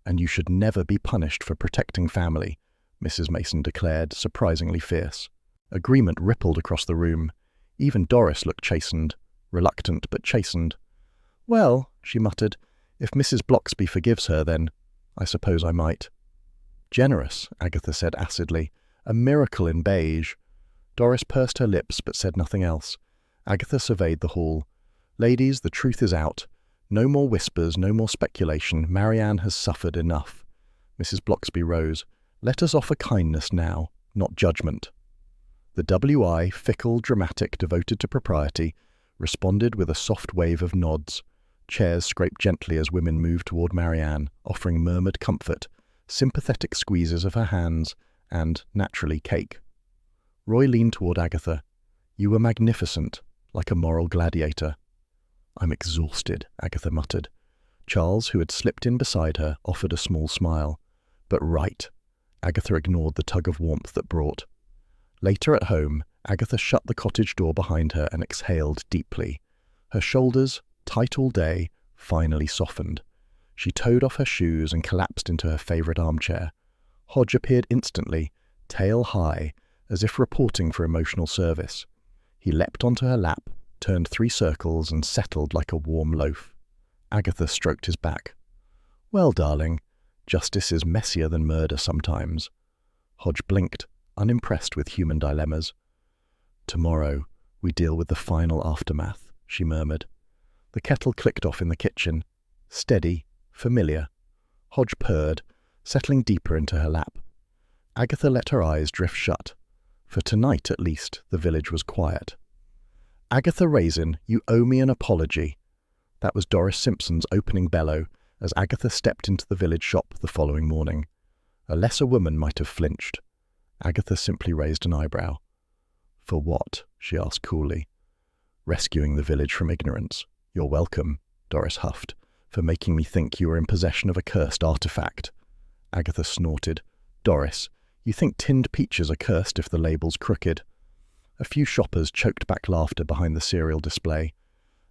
And you should never be punished for protecting family, Mrs. Mason declared, surprisingly fierce. Agreement rippled across the room. Even Doris looked chastened, reluctant but chastened. Well, she muttered, if Mrs. Blocksby forgives her, then I suppose I might. Generous, Agatha said acidly. A miracle in beige. Doris pursed her lips but said nothing else. Agatha surveyed the hall. Ladies, the truth is out. No more whispers, no more speculation. Marianne has suffered enough. Mrs. Blocksby rose. Let us offer kindness now, not judgment. The WI, fickle, dramatic, devoted to propriety, responded with a soft wave of nods. Chairs scraped gently as women moved toward Marianne, offering murmured comfort, sympathetic squeezes of her hands, and, naturally, cake. Roy leaned toward Agatha. You were magnificent, like a moral gladiator. I'm exhausted, Agatha muttered. Charles, who had slipped in beside her, offered a small smile. But right. Agatha ignored the tug of warmth that brought. Later at home, Agatha shut the cottage door behind her and exhaled deeply. Her shoulders, tight all day, finally softened. She towed off her shoes and collapsed into her favourite armchair. Hodge appeared instantly, tail high, as if reporting for emotional service. He leapt onto her lap, turned 3 circles, and settled like a warm loaf. Agatha stroked his back. Well, darling, justice is messier than murder sometimes. Hodge blinked, unimpressed with human dilemmas. Tomorrow we deal with the final aftermath, she murmured. The kettle clicked off in the kitchen. Steady, familiar. Hodge purred, settling deeper into her lap. Agatha let her eyes drift shut. For tonight, at least, the village was quiet. Agatha Raisin, you owe me an apology. That was Doris Simpson's opening bellow as Agatha stepped into the village shop the following morning. A lesser woman might have flinched. Agatha simply raised an eyebrow. For what? She asked coolly. Rescuing the village from ignorance. You're welcome, Doris huffed, for making me think you were in possession of a cursed artifact. Agatha snorted. Doris, you think tinned peaches are cursed if the label's crooked? A few shoppers choked back laughter behind the cereal display.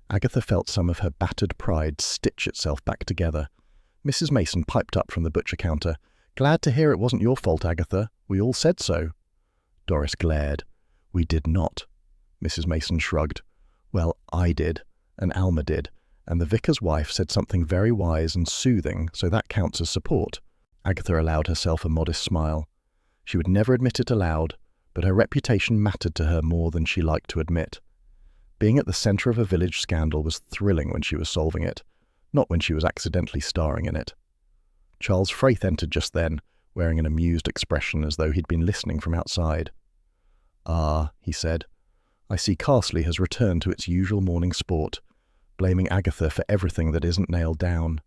Agatha felt some of her battered pride stitch itself back together. Mrs. Mason piped up from the butcher counter. Glad to hear it wasn't your fault, Agatha. We all said so. Doris glared. We did not. Mrs. Mason shrugged. Well, I did, and Alma did, and the vicar's wife said something very wise and soothing, so that counts as support. Agatha allowed herself a modest smile. She would never admit it aloud, but her reputation mattered to her more than she liked to admit. Being at the centre of a village scandal was thrilling when she was solving it, not when she was accidentally starring in it. Charles Frayth entered just then, wearing an amused expression as though he'd been listening from outside. Ah, he said, I see Carsley has returned to its usual morning sport, blaming Agatha for everything that isn't nailed down.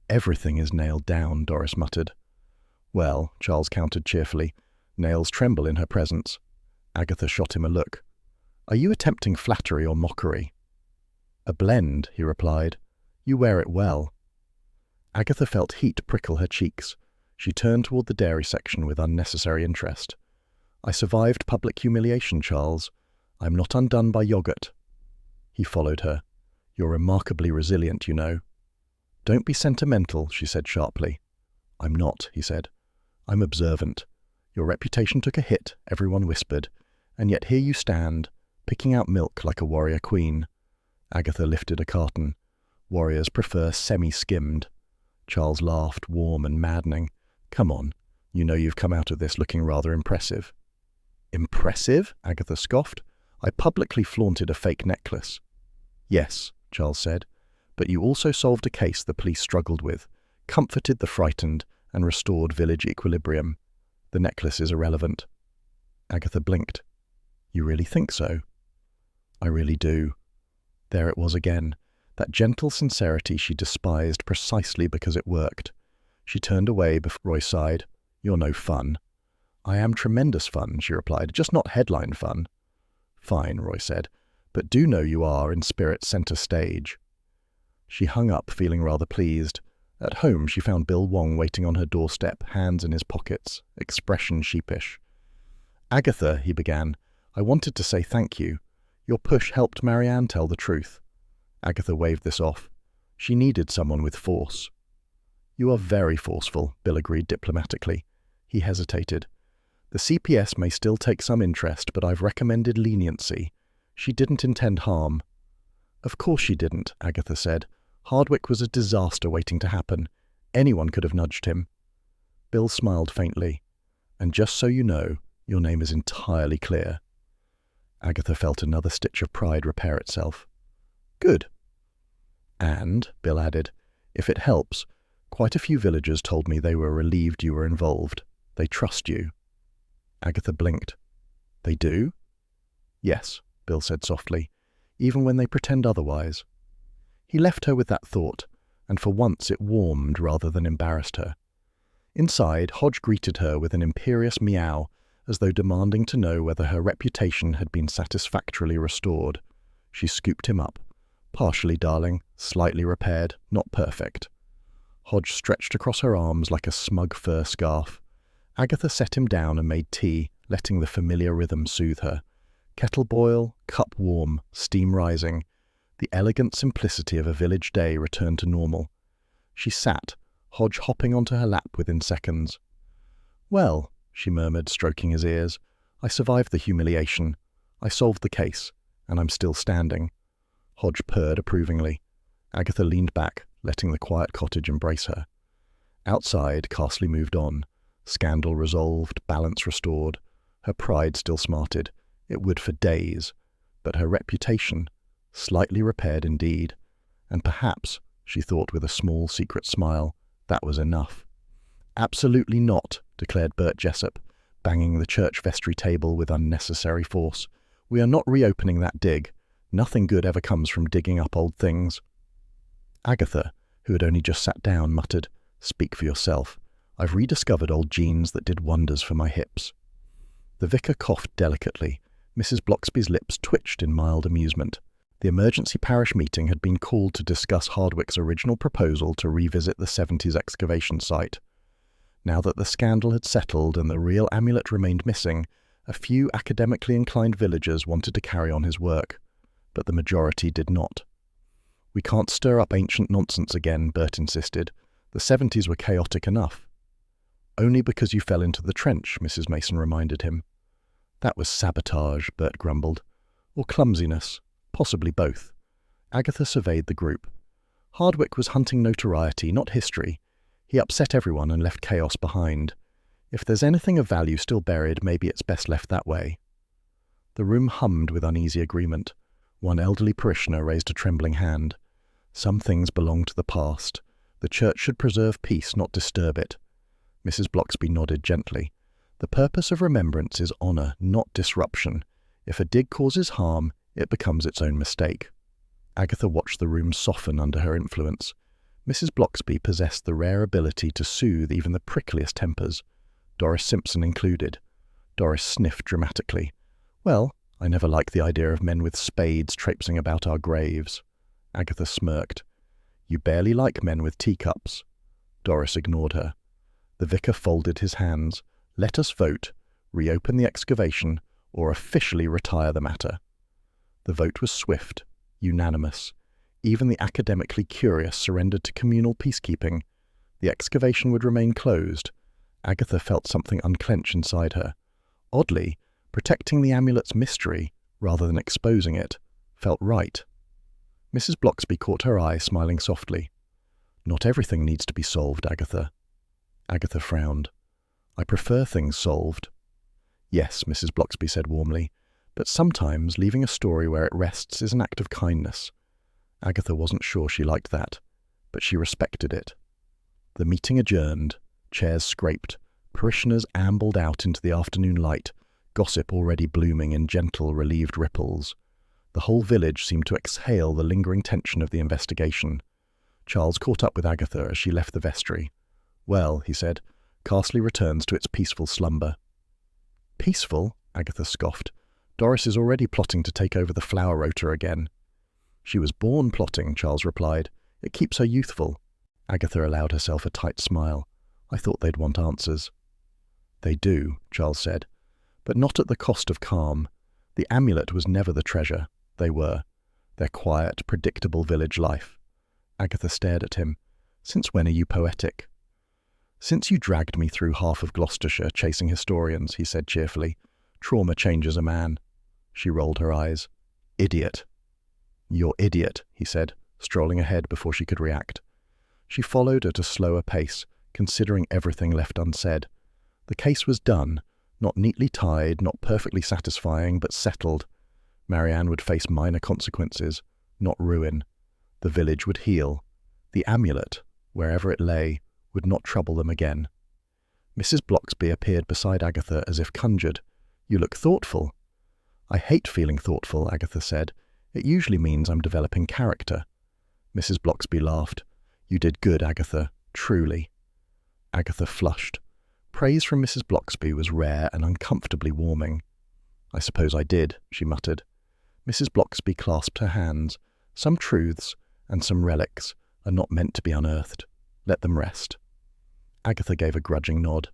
Everything is nailed down, Doris muttered. Well, Charles countered cheerfully, nails tremble in her presence. Agatha shot him a look. Are you attempting flattery or mockery? A blend, he replied. You wear it well. Agatha felt heat prickle her cheeks. She turned toward the dairy section with unnecessary interest. I survived public humiliation, Charles. I'm not undone by yogurt. He followed her. You're remarkably resilient, you know. Don't be sentimental, she said sharply. I'm not, he said. I'm observant. Your reputation took a hit, everyone whispered, and yet here you stand, picking out milk like a warrior queen. Agatha lifted a carton. Warriors prefer semi-skimmed. Charles laughed, warm and maddening. Come on, you know you've come out of this looking rather impressive. Impressive? Agatha scoffed. I publicly flaunted a fake necklace. Yes, Charles said, but you also solved a case the police struggled with, comforted the frightened, and restored village equilibrium. The necklace is irrelevant." Agatha blinked. "You really think so?" "I really do." There it was again, that gentle sincerity she despised precisely because it worked. She turned away before Roy sighed. "You're no fun." "I am tremendous fun," she replied, "just not headline fun." "Fine," Roy said, "but do know you are in spirit centre stage." She hung up, feeling rather pleased. At home, she found Bill Wong waiting on her doorstep, hands in his pockets, expression sheepish. "Agatha," he began, "I wanted to say thank you. Your push helped Marianne tell the truth." Agatha waved this off. She needed someone with force. "You are very forceful," Bill agreed diplomatically. He hesitated. "The CPS may still take some interest, but I've recommended leniency. She didn't intend harm." "Of course she didn't," Agatha said. "Hardwick was a disaster waiting to happen. Anyone could have nudged him." Bill smiled faintly. "And just so you know, your name is entirely clear." Agatha felt another stitch of pride repair itself. "Good." "And," Bill added, "if it helps, quite a few villagers told me they were relieved you were involved. They trust you." Agatha blinked. "They do?" "Yes," Bill said softly, "even when they pretend otherwise." He left her with that thought, and for once it warmed rather than embarrassed her. Inside, Hodge greeted her with an imperious meow, as though demanding to know whether her reputation had been satisfactorily restored. She scooped him up. "Partially, darling, slightly repaired, not perfect." Hodge stretched across her arms like a smug fur scarf. Agatha set him down and made tea, letting the familiar rhythm soothe her. Kettle boil, cup warm, steam rising. The elegant simplicity of a village day returned to normal. She sat, Hodge hopping onto her lap within seconds. "Well," she murmured, stroking his ears, "I survived the humiliation. I solved the case, and I'm still standing." Hodge purred approvingly. Agatha leaned back, letting the quiet cottage embrace her. Outside, Carsley moved on. Scandal resolved, balance restored. Her pride still smarted. It would for days. But her reputation, slightly repaired indeed. And perhaps, she thought with a small secret smile, that was enough. "Absolutely not," declared Bert Jessup, banging the church vestry table with unnecessary force. "We are not reopening that dig. Nothing good ever comes from digging up old things." Agatha, who had only just sat down, muttered, "Speak for yourself. I've rediscovered old jeans that did wonders for my hips." The vicar coughed delicately. Mrs. Bloxby's lips twitched in mild amusement. The emergency parish meeting had been called to discuss Hardwick's original proposal to revisit the 70s excavation site. Now that the scandal had settled and the real amulet remained missing, a few academically inclined villagers wanted to carry on his work, but the majority did not. "We can't stir up ancient nonsense again," Bert insisted. "The 70s were chaotic enough." "Only because you fell into the trench," Mrs. Mason reminded him. "That was sabotage," Bert grumbled. "Or clumsiness. Possibly both." Agatha surveyed the group. Hardwick was hunting notoriety, not history. He upset everyone and left chaos behind. If there's anything of value still buried, maybe it's best left that way. The room hummed with uneasy agreement. One elderly parishioner raised a trembling hand. "Some things belong to the past. The church should preserve peace, not disturb it." Mrs. Bloxby nodded gently. "The purpose of remembrance is honour, not disruption. If a dig causes harm, it becomes its own mistake." Agatha watched the room soften under her influence. Mrs. Bloxby possessed the rare ability to soothe even the prickliest tempers, Doris Simpson included. Doris sniffed dramatically. "Well, I never liked the idea of men with spades traipsing about our graves." Agatha smirked. "You barely like men with teacups." Doris ignored her. The vicar folded his hands. "Let us vote, reopen the excavation, or officially retire the matter." The vote was swift, unanimous. Even the academically curious surrendered to communal peacekeeping. The excavation would remain closed. Agatha felt something unclench inside her. Oddly, protecting the amulet's mystery, rather than exposing it, felt right. Mrs. Bloxby caught her eye, smiling softly. "Not everything needs to be solved, Agatha." Agatha frowned. "I prefer things solved." "Yes," Mrs. Bloxby said warmly, "but sometimes leaving a story where it rests is an act of kindness." Agatha wasn't sure she liked that, but she respected it. The meeting adjourned, chairs scraped, parishioners ambled out into the afternoon light, gossip already blooming in gentle, relieved ripples. The whole village seemed to exhale the lingering tension of the investigation. Charles caught up with Agatha as she left the vestry. "Well," he said, "Carsley returns to its peaceful slumber." "Peaceful?" Agatha scoffed. "Doris is already plotting to take over the flower rota again." "She was born plotting," Charles replied. "It keeps her youthful." Agatha allowed herself a tight smile. "I thought they'd want answers." "They do," Charles said, "but not at the cost of calm. The amulet was never the treasure. They were. Their quiet, predictable village life." Agatha stared at him. "Since when are you poetic?" "Since you dragged me through half of Gloucestershire chasing historians," he said cheerfully. "Trauma changes a man." She rolled her eyes. "Idiot." "You're idiot," he said, strolling ahead before she could react. She followed at a slower pace, considering everything left unsaid. The case was done, not neatly tied, not perfectly satisfying, but settled. Marianne would face minor consequences, not ruin. The village would heal. The amulet, wherever it lay, would not trouble them again. Mrs. Blocksby appeared beside Agatha as if conjured. "You look thoughtful." "I hate feeling thoughtful," Agatha said. "It usually means I'm developing character." Mrs. Blocksby laughed. "You did good, Agatha, truly." Agatha flushed. Praise from Mrs. Blocksby was rare and uncomfortably warming. "I suppose I did," she muttered. Mrs. Blocksby clasped her hands. "Some truths, and some relics, are not meant to be unearthed. Let them rest." Agatha gave a grudging nod.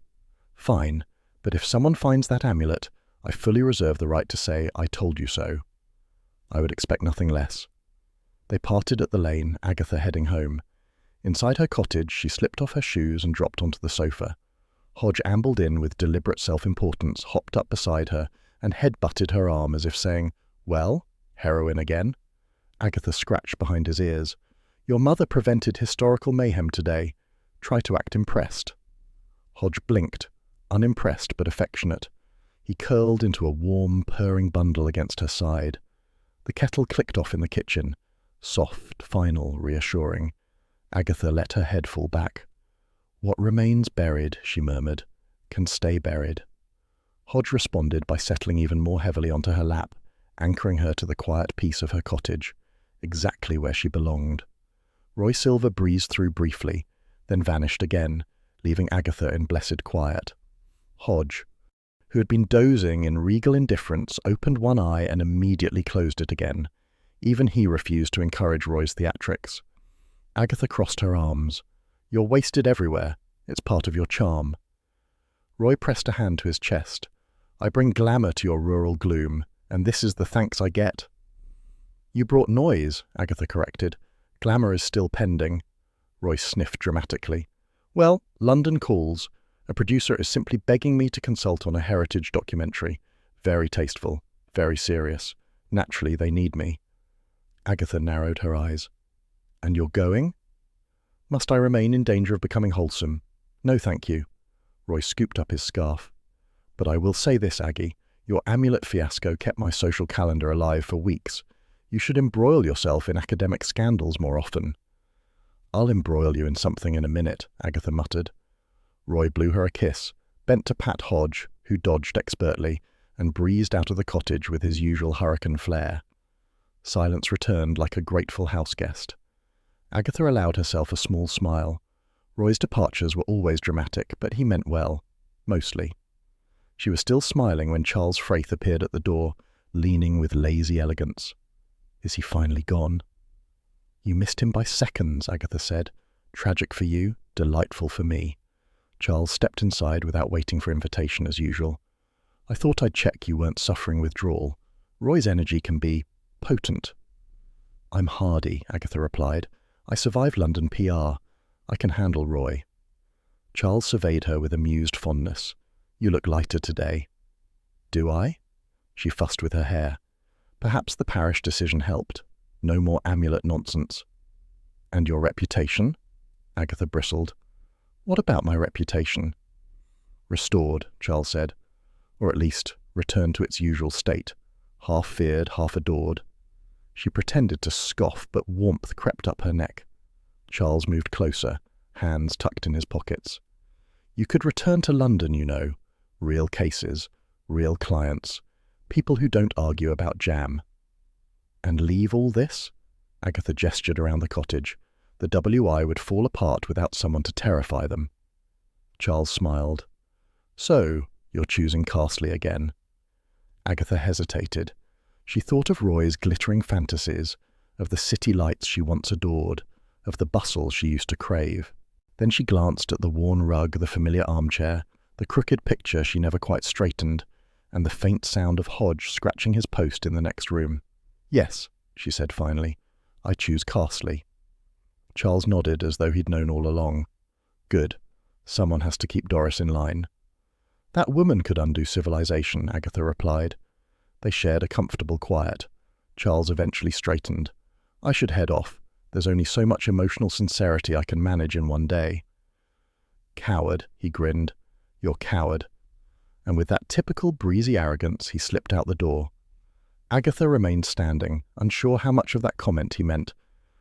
"Fine, but if someone finds that amulet, I fully reserve the right to say, 'I told you so.'" "I would expect nothing less." They parted at the lane, Agatha heading home. Inside her cottage, she slipped off her shoes and dropped onto the sofa. Hodge ambled in with deliberate self-importance, hopped up beside her, and head-butted her arm as if saying, "Well, heroin again?" Agatha scratched behind his ears. "Your mother prevented historical mayhem today. Try to act impressed." Hodge blinked, unimpressed but affectionate. He curled into a warm, purring bundle against her side. The kettle clicked off in the kitchen. Soft, final, reassuring. Agatha let her head fall back. "What remains buried," she murmured, "can stay buried." Hodge responded by settling even more heavily onto her lap, anchoring her to the quiet peace of her cottage, exactly where she belonged. Roy Silver breezed through briefly, then vanished again, leaving Agatha in blessed quiet. Hodge, who had been dozing in regal indifference, opened one eye and immediately closed it again. Even he refused to encourage Roy's theatrics. Agatha crossed her arms. "You're wasted everywhere. It's part of your charm." Roy pressed a hand to his chest. "I bring glamour to your rural gloom, and this is the thanks I get." "You brought noise," Agatha corrected. "Glamour is still pending." Roy sniffed dramatically. "Well, London calls. A producer is simply begging me to consult on a heritage documentary. Very tasteful, very serious. Naturally, they need me." Agatha narrowed her eyes. "And you're going?" "Must I remain in danger of becoming wholesome?" "No, thank you." Roy scooped up his scarf. "But I will say this, Aggie. Your amulet fiasco kept my social calendar alive for weeks. You should embroil yourself in academic scandals more often." "I'll embroil you in something in a minute," Agatha muttered. Roy blew her a kiss, bent to pat Hodge, who dodged expertly, and breezed out of the cottage with his usual hurricane flair. Silence returned like a grateful houseguest. Agatha allowed herself a small smile. Roy's departures were always dramatic, but he meant well. Mostly. She was still smiling when Charles Frayth appeared at the door, leaning with lazy elegance. "Is he finally gone?" "You missed him by seconds," Agatha said. "Tragic for you, delightful for me." Charles stepped inside without waiting for invitation as usual. "I thought I'd check you weren't suffering withdrawal. Roy's energy can be potent." "I'm hardy," Agatha replied. "I survived London PR. I can handle Roy." Charles surveyed her with amused fondness. "You look lighter today." "Do I?" She fussed with her hair. Perhaps the parish decision helped. No more amulet nonsense. "And your reputation?" Agatha bristled. "What about my reputation?" "Restored," Charles said. "Or at least, returned to its usual state. Half feared, half adored." She pretended to scoff, but warmth crept up her neck. Charles moved closer, hands tucked in his pockets. You could return to London, you know. Real cases, real clients, people who don't argue about jam. And leave all this? Agatha gestured around the cottage. The WI would fall apart without someone to terrify them. Charles smiled. So, you're choosing Castley again? Agatha hesitated. She thought of Roy's glittering fantasies, of the city lights she once adored, of the bustle she used to crave. Then she glanced at the worn rug, the familiar armchair, the crooked picture she never quite straightened, and the faint sound of Hodge scratching his post in the next room. Yes, she said finally, I choose Castley. Charles nodded as though he'd known all along. Good. Someone has to keep Doris in line. That woman could undo civilization, Agatha replied. They shared a comfortable quiet. Charles eventually straightened. I should head off. There's only so much emotional sincerity I can manage in one day. Coward, he grinned. You're coward. And with that typical breezy arrogance, he slipped out the door. Agatha remained standing, unsure how much of that comment he meant.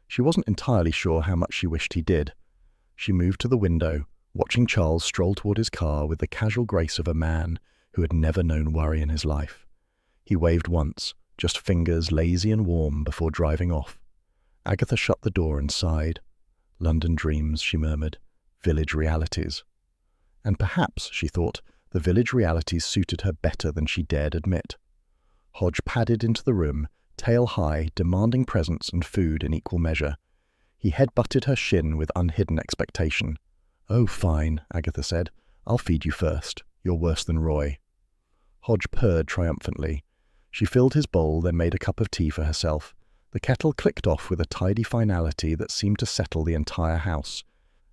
She wasn't entirely sure how much she wished he did. She moved to the window, watching Charles stroll toward his car with the casual grace of a man who had never known worry in his life. He waved once, just fingers lazy and warm, before driving off. Agatha shut the door and sighed. London dreams, she murmured. Village realities. And perhaps, she thought, the village realities suited her better than she dared admit. Hodge padded into the room, tail high, demanding presents and food in equal measure. He head-butted her shin with unhidden expectation. Oh, fine, Agatha said. I'll feed you first. You're worse than Roy. Hodge purred triumphantly. She filled his bowl, then made a cup of tea for herself. The kettle clicked off with a tidy finality that seemed to settle the entire house.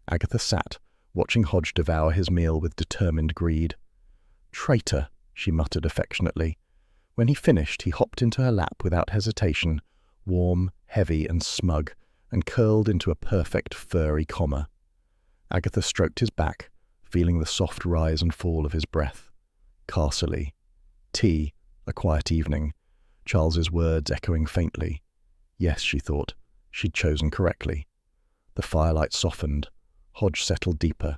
Agatha sat, watching Hodge devour his meal with determined greed. Traitor, she muttered affectionately. When he finished, he hopped into her lap without hesitation, warm, heavy, and smug, and curled into a perfect furry comma. Agatha stroked his back, feeling the soft rise and fall of his breath. Castley. Tea. A quiet evening. Charles's words echoing faintly. Yes, she thought. She'd chosen correctly. The firelight softened. Hodge settled deeper.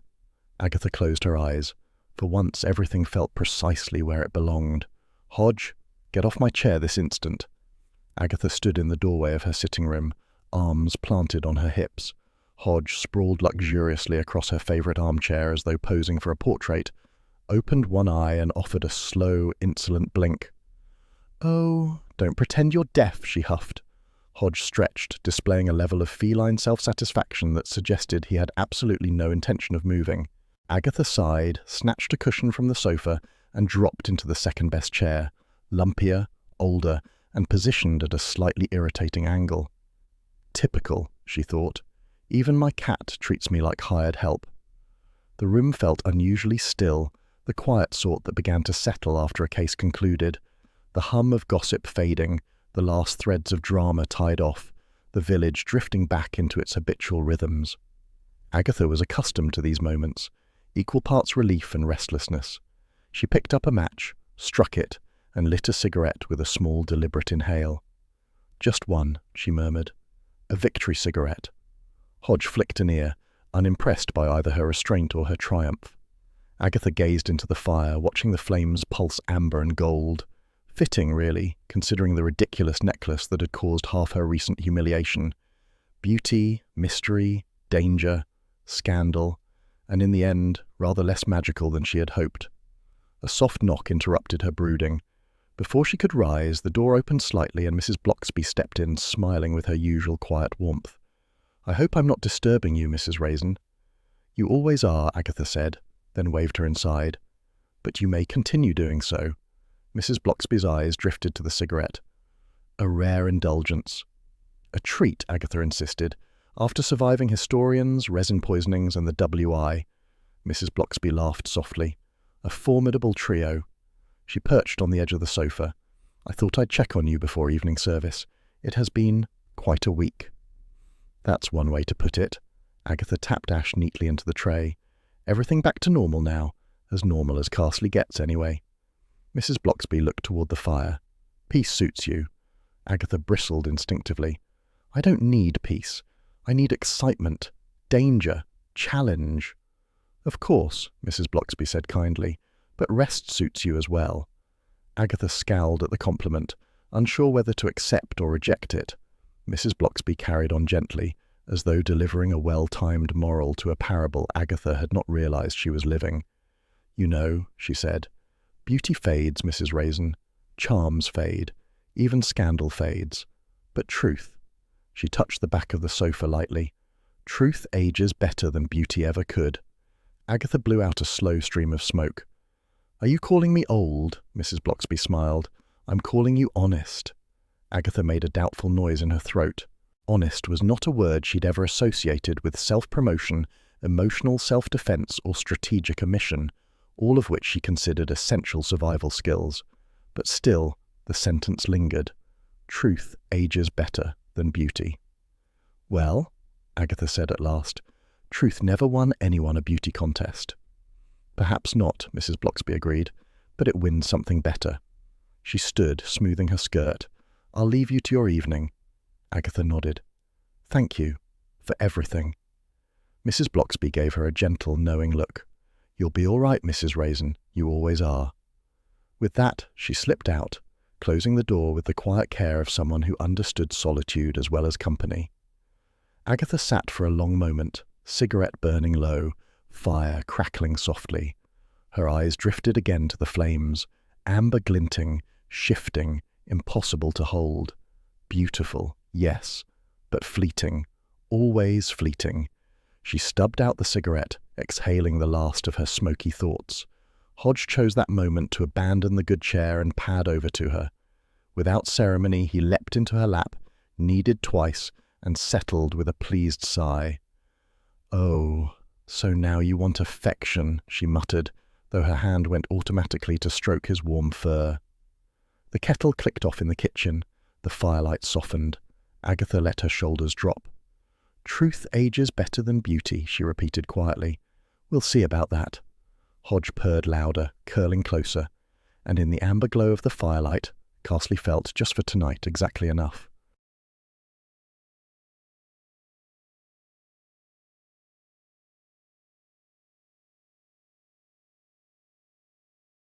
Agatha closed her eyes. For once, everything felt precisely where it belonged. Hodge, get off my chair this instant. Agatha stood in the doorway of her sitting room, arms planted on her hips. Hodge sprawled luxuriously across her favourite armchair as though posing for a portrait, opened one eye and offered a slow, insolent blink. Oh, don't pretend you're deaf, she huffed. Hodge stretched, displaying a level of feline self-satisfaction that suggested he had absolutely no intention of moving. Agatha sighed, snatched a cushion from the sofa, and dropped into the second-best chair, lumpier, older, and positioned at a slightly irritating angle. Typical, she thought. Even my cat treats me like hired help. The room felt unusually still, the quiet sort that began to settle after a case concluded. The hum of gossip fading, the last threads of drama tied off, the village drifting back into its habitual rhythms. Agatha was accustomed to these moments, equal parts relief and restlessness. She picked up a match, struck it, and lit a cigarette with a small, deliberate inhale. Just one, she murmured. A victory cigarette. Hodge flicked an ear, unimpressed by either her restraint or her triumph. Agatha gazed into the fire, watching the flames pulse amber and gold. Fitting, really, considering the ridiculous necklace that had caused half her recent humiliation. Beauty, mystery, danger, scandal, and in the end, rather less magical than she had hoped. A soft knock interrupted her brooding. Before she could rise, the door opened slightly and Mrs. Bloxby stepped in, smiling with her usual quiet warmth. I hope I'm not disturbing you, Mrs. Raisin. You always are, Agatha said, then waved her inside. But you may continue doing so. Mrs. Bloxby's eyes drifted to the cigarette. A rare indulgence. A treat, Agatha insisted. After surviving historians, resin poisonings, and the WI. Mrs. Bloxby laughed softly. A formidable trio. She perched on the edge of the sofa. I thought I'd check on you before evening service. It has been quite a week. That's one way to put it. Agatha tapped ash neatly into the tray. Everything back to normal now. As normal as Castley gets, anyway. Mrs. Bloxby looked toward the fire. Peace suits you. Agatha bristled instinctively. I don't need peace. I need excitement, danger, challenge. Of course, Mrs. Blocksby said kindly, but rest suits you as well. Agatha scowled at the compliment, unsure whether to accept or reject it. Mrs. Blocksby carried on gently, as though delivering a well-timed moral to a parable Agatha had not realized she was living. You know, she said, beauty fades, Mrs. Raisin. Charms fade. Even scandal fades. But truth. She touched the back of the sofa lightly. Truth ages better than beauty ever could. Agatha blew out a slow stream of smoke. Are you calling me old? Mrs. Blocksby smiled. I'm calling you honest. Agatha made a doubtful noise in her throat. Honest was not a word she'd ever associated with self-promotion, emotional self-defense, or strategic omission, all of which she considered essential survival skills. But still, the sentence lingered. Truth ages better than beauty. Well, Agatha said at last, truth never won anyone a beauty contest. Perhaps not, Mrs. Blocksby agreed, but it wins something better. She stood, smoothing her skirt. I'll leave you to your evening. Agatha nodded. Thank you. For everything. Mrs. Blocksby gave her a gentle, knowing look. You'll be all right, Mrs. Raisin. You always are. With that, she slipped out, closing the door with the quiet care of someone who understood solitude as well as company. Agatha sat for a long moment, cigarette burning low, fire crackling softly. Her eyes drifted again to the flames, amber glinting, shifting, impossible to hold. Beautiful, yes, but fleeting, always fleeting. She stubbed out the cigarette, exhaling the last of her smoky thoughts. Hodge chose that moment to abandon the good chair and pad over to her. Without ceremony, he leapt into her lap, kneaded twice, and settled with a pleased sigh. Oh, so now you want affection, she muttered, though her hand went automatically to stroke his warm fur. The kettle clicked off in the kitchen. The firelight softened. Agatha let her shoulders drop. Truth ages better than beauty, she repeated quietly. We'll see about that. Hodge purred louder, curling closer, and in the amber glow of the firelight, Carsley felt, just for tonight, exactly enough.